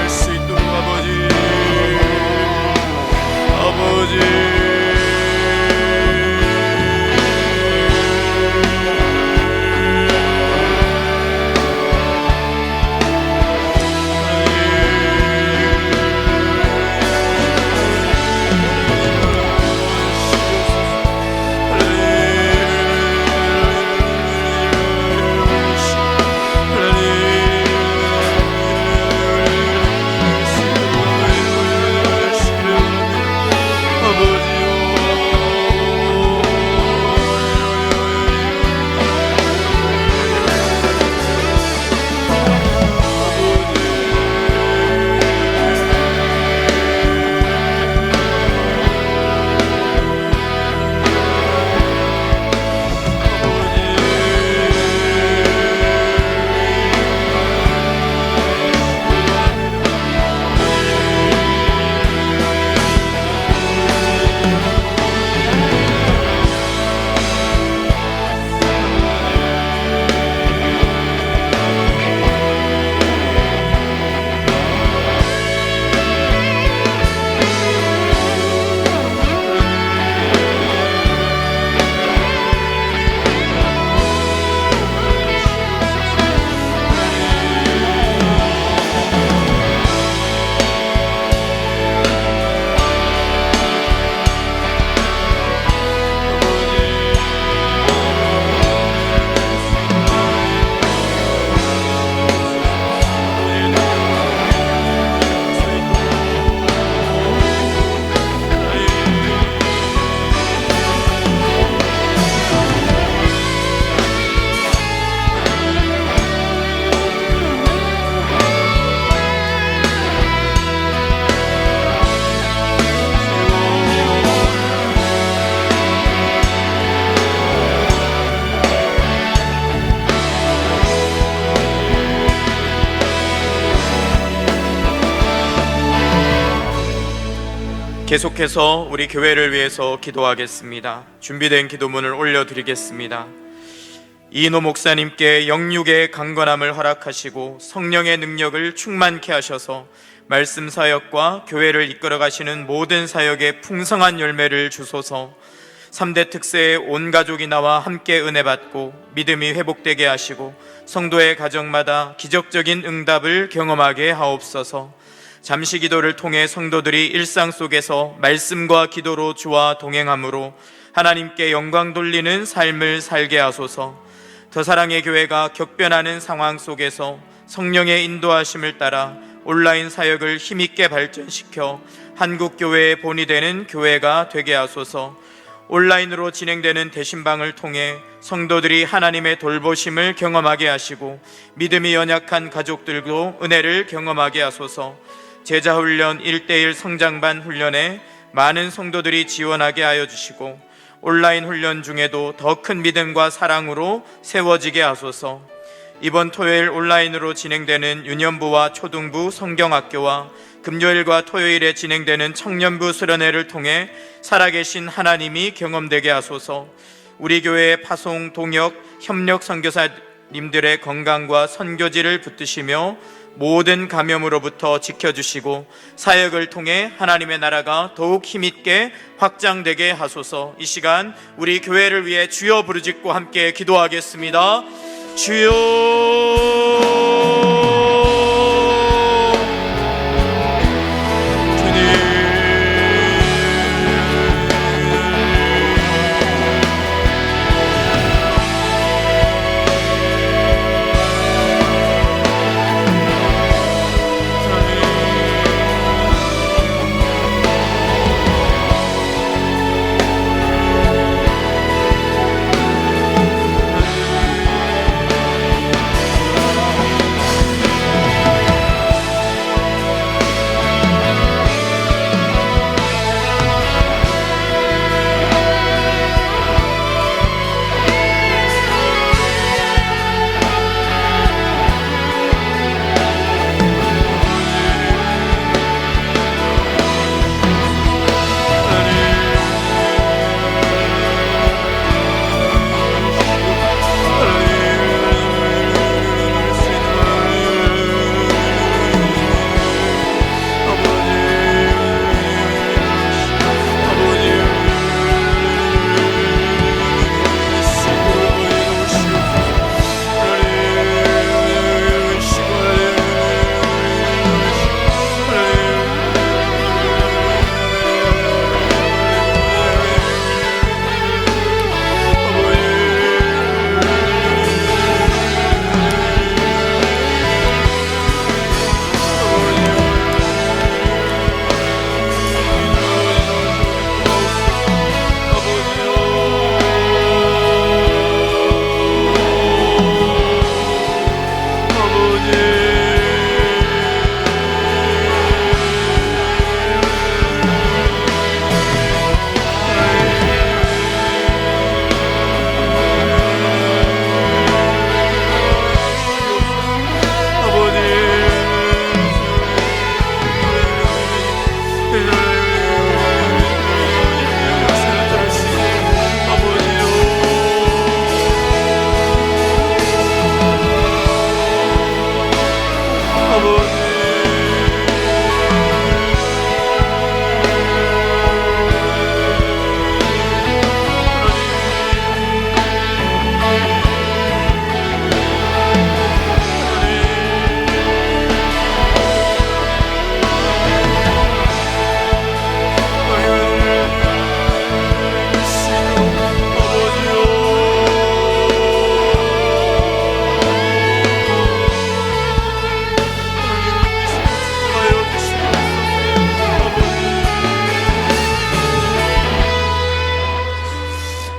E: 수 있도록 아버지 계속해서 우리 교회를 위해서 기도하겠습니다. 준비된 기도문을 올려드리겠습니다. 이인호 목사님께 영육의 강건함을 허락하시고 성령의 능력을 충만케 하셔서 말씀 사역과 교회를 이끌어 가시는 모든 사역에 풍성한 열매를 주소서. 3대 특세의 온 가족이 나와 함께 은혜 받고 믿음이 회복되게 하시고 성도의 가정마다 기적적인 응답을 경험하게 하옵소서. 잠시 기도를 통해 성도들이 일상 속에서 말씀과 기도로 주와 동행함으로 하나님께 영광 돌리는 삶을 살게 하소서. 더 사랑의 교회가 격변하는 상황 속에서 성령의 인도하심을 따라 온라인 사역을 힘있게 발전시켜 한국교회의 본이 되는 교회가 되게 하소서. 온라인으로 진행되는 대신방을 통해 성도들이 하나님의 돌보심을 경험하게 하시고 믿음이 연약한 가족들도 은혜를 경험하게 하소서. 제자훈련 1:1 성장반 훈련에 많은 성도들이 지원하게 하여 주시고 온라인 훈련 중에도 더 큰 믿음과 사랑으로 세워지게 하소서. 이번 토요일 온라인으로 진행되는 유년부와 초등부 성경학교와 금요일과 토요일에 진행되는 청년부 수련회를 통해 살아계신 하나님이 경험되게 하소서. 우리 교회의 파송, 동역, 협력 선교사님들의 건강과 선교지를 붙드시며 모든 감염으로부터 지켜주시고 사역을 통해 하나님의 나라가 더욱 힘있게 확장되게 하소서. 이 시간 우리 교회를 위해 주여 부르짖고 함께 기도하겠습니다. 주여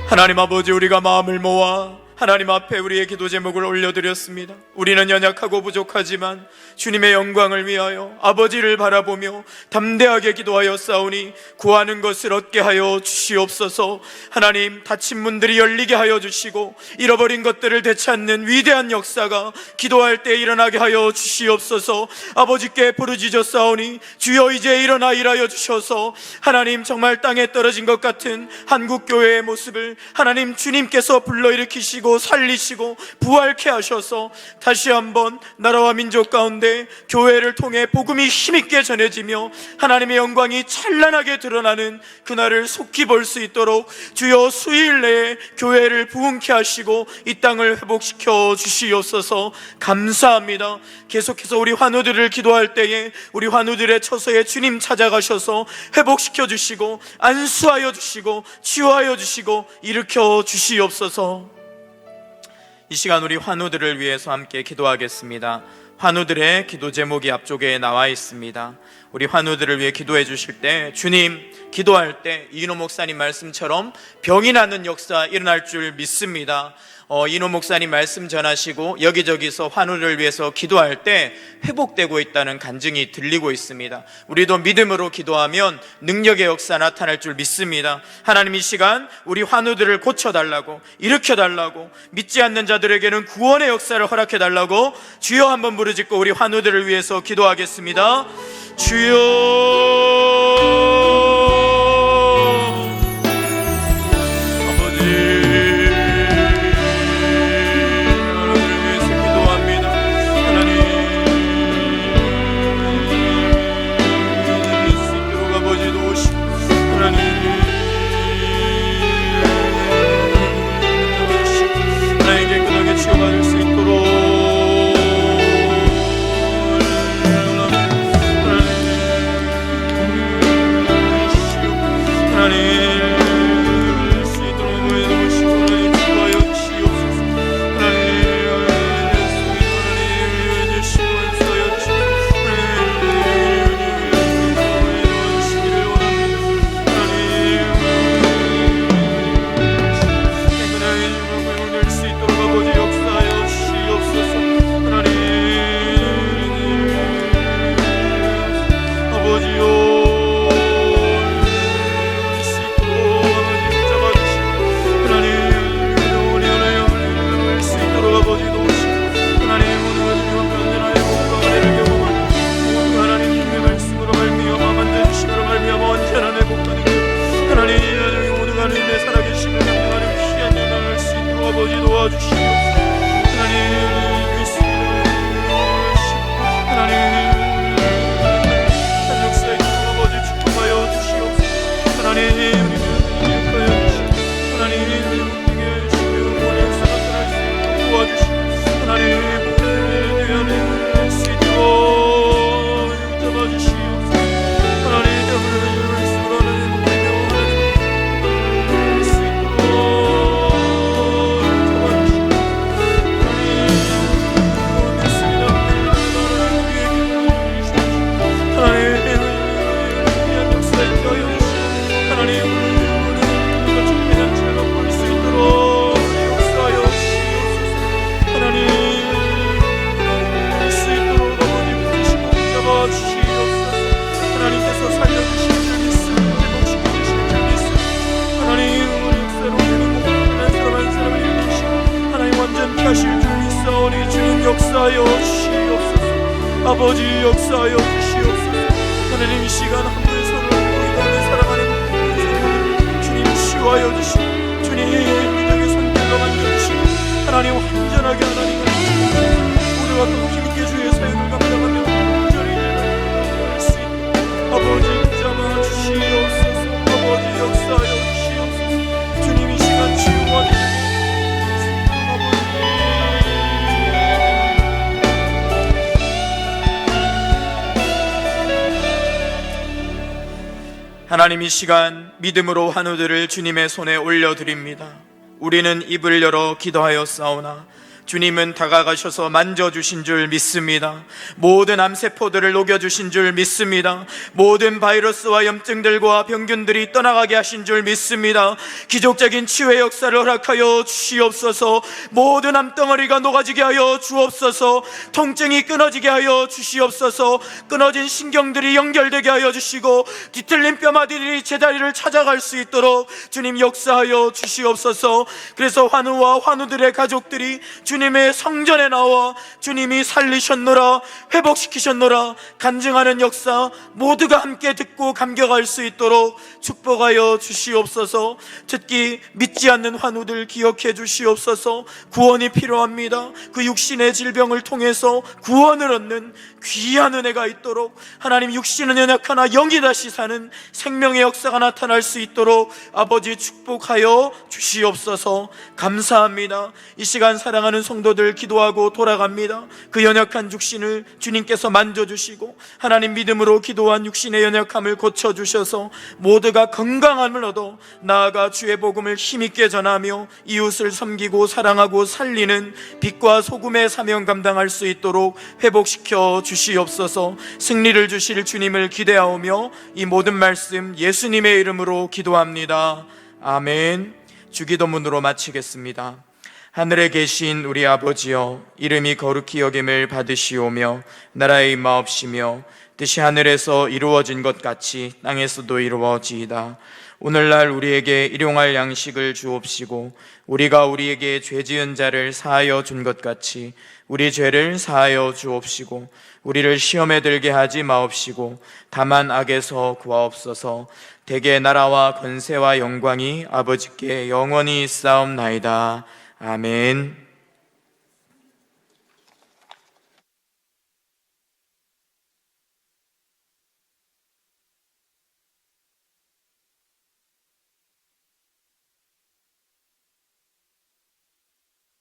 E: 하나님 아버지, 우리가 마음을 모아 하나님 앞에 우리의 기도 제목을 올려드렸습니다. 우리는 연약하고 부족하지만 주님의 영광을 위하여 아버지를 바라보며 담대하게 기도하여 싸우니 구하는 것을 얻게 하여 주시옵소서. 하나님, 닫힌 문들이 열리게 하여 주시고 잃어버린 것들을 되찾는 위대한 역사가 기도할 때 일어나게 하여 주시옵소서. 아버지께 부르짖어 싸우니 주여 이제 일어나 일하여 주셔서 하나님, 정말 땅에 떨어진 것 같은 한국교회의 모습을 하나님 주님께서 불러일으키시고 살리시고 부활케 하셔서 다시 한번 나라와 민족 가운데 교회를 통해 복음이 힘있게 전해지며 하나님의 영광이 찬란하게 드러나는 그날을 속히 볼 수 있도록 주여 수일 내에 교회를 부흥케 하시고 이 땅을 회복시켜 주시옵소서. 감사합니다. 계속해서 우리 환우들을 기도할 때에 우리 환우들의 처소에 주님 찾아가셔서 회복시켜 주시고 안수하여 주시고 치유하여 주시고 일으켜 주시옵소서. 이 시간 우리 환우들을 위해서 함께 기도하겠습니다. 환우들의 기도 제목이 앞쪽에 나와 있습니다. 우리 환우들을 위해 기도해 주실 때 주님, 기도할 때 이인호 목사님 말씀처럼 병이 나는 역사 일어날 줄 믿습니다. 이인호 목사님 말씀 전하시고 여기저기서 환우를 위해서 기도할 때 회복되고 있다는 간증이 들리고 있습니다. 우리도 믿음으로 기도하면 능력의 역사 나타날 줄 믿습니다. 하나님, 이 시간 우리 환우들을 고쳐달라고, 일으켜달라고, 믿지 않는 자들에게는 구원의 역사를 허락해달라고 주여 한번 부르짖고 우리 환우들을 위해서 기도하겠습니다. 주여, 받을 수 있도록 역사하여 주시옵소서. 아버지 역사하여 주시옵소서. 하나님, 이 시간 한 분의 손을 하나님, 이 시간 믿음으로 환우들을 주님의 손에 올려드립니다. 우리는 입을 열어 기도하였사오나 주님은 다가가셔서 만져주신 줄 믿습니다. 모든 암세포들을 녹여주신 줄 믿습니다. 모든 바이러스와 염증들과 병균들이 떠나가게 하신 줄 믿습니다. 기적적인 치유의 역사를 허락하여 주시옵소서. 모든 암덩어리가 녹아지게 하여 주옵소서. 통증이 끊어지게 하여 주시옵소서. 끊어진 신경들이 연결되게 하여 주시고 뒤틀린 뼈마디들이 제자리를 찾아갈 수 있도록 주님 역사하여 주시옵소서. 그래서 환우와 환우들의 가족들이 주님의 성전에 나와 주님이 살리셨노라, 회복시키셨노라 간증하는 역사 모두가 함께 듣고 감격할 수 있도록 축복하여 주시옵소서. 특히 믿지 않는 환우들 기억해 주시옵소서. 구원이 필요합니다. 그 육신의 질병을 통해서 구원을 얻는 귀한 은혜가 있도록 하나님, 육신은 연약하나 영이 다시 사는 생명의 역사가 나타날 수 있도록 아버지 축복하여 주시옵소서. 감사합니다. 이 시간 사랑하는 성도들 기도하고 돌아갑니다. 그 연약한 육신을 주님께서 만져주시고 하나님, 믿음으로 기도한 육신의 연약함을 고쳐주셔서 모두가 건강함을 얻어 나아가 주의 복음을 힘있게 전하며 이웃을 섬기고 사랑하고 살리는 빛과 소금의 사명 감당할 수 있도록 회복시켜 주시옵소서. 승리를 주실 주님을 기대하오며 이 모든 말씀 예수님의 이름으로 기도합니다. 아멘. 주기도문으로 마치겠습니다. 하늘에 계신 우리 아버지여, 이름이 거룩히 여김을 받으시오며 나라의 임하옵시며 뜻이 하늘에서 이루어진 것 같이 땅에서도 이루어지이다. 오늘날 우리에게 일용할 양식을 주옵시고 우리가 우리에게 죄 지은 자를 사하여 준 것 같이 우리 죄를 사하여 주옵시고 우리를 시험에 들게 하지 마옵시고 다만 악에서 구하옵소서. 대개 나라와 권세와 영광이 아버지께 영원히 있사옵나이다. 아멘.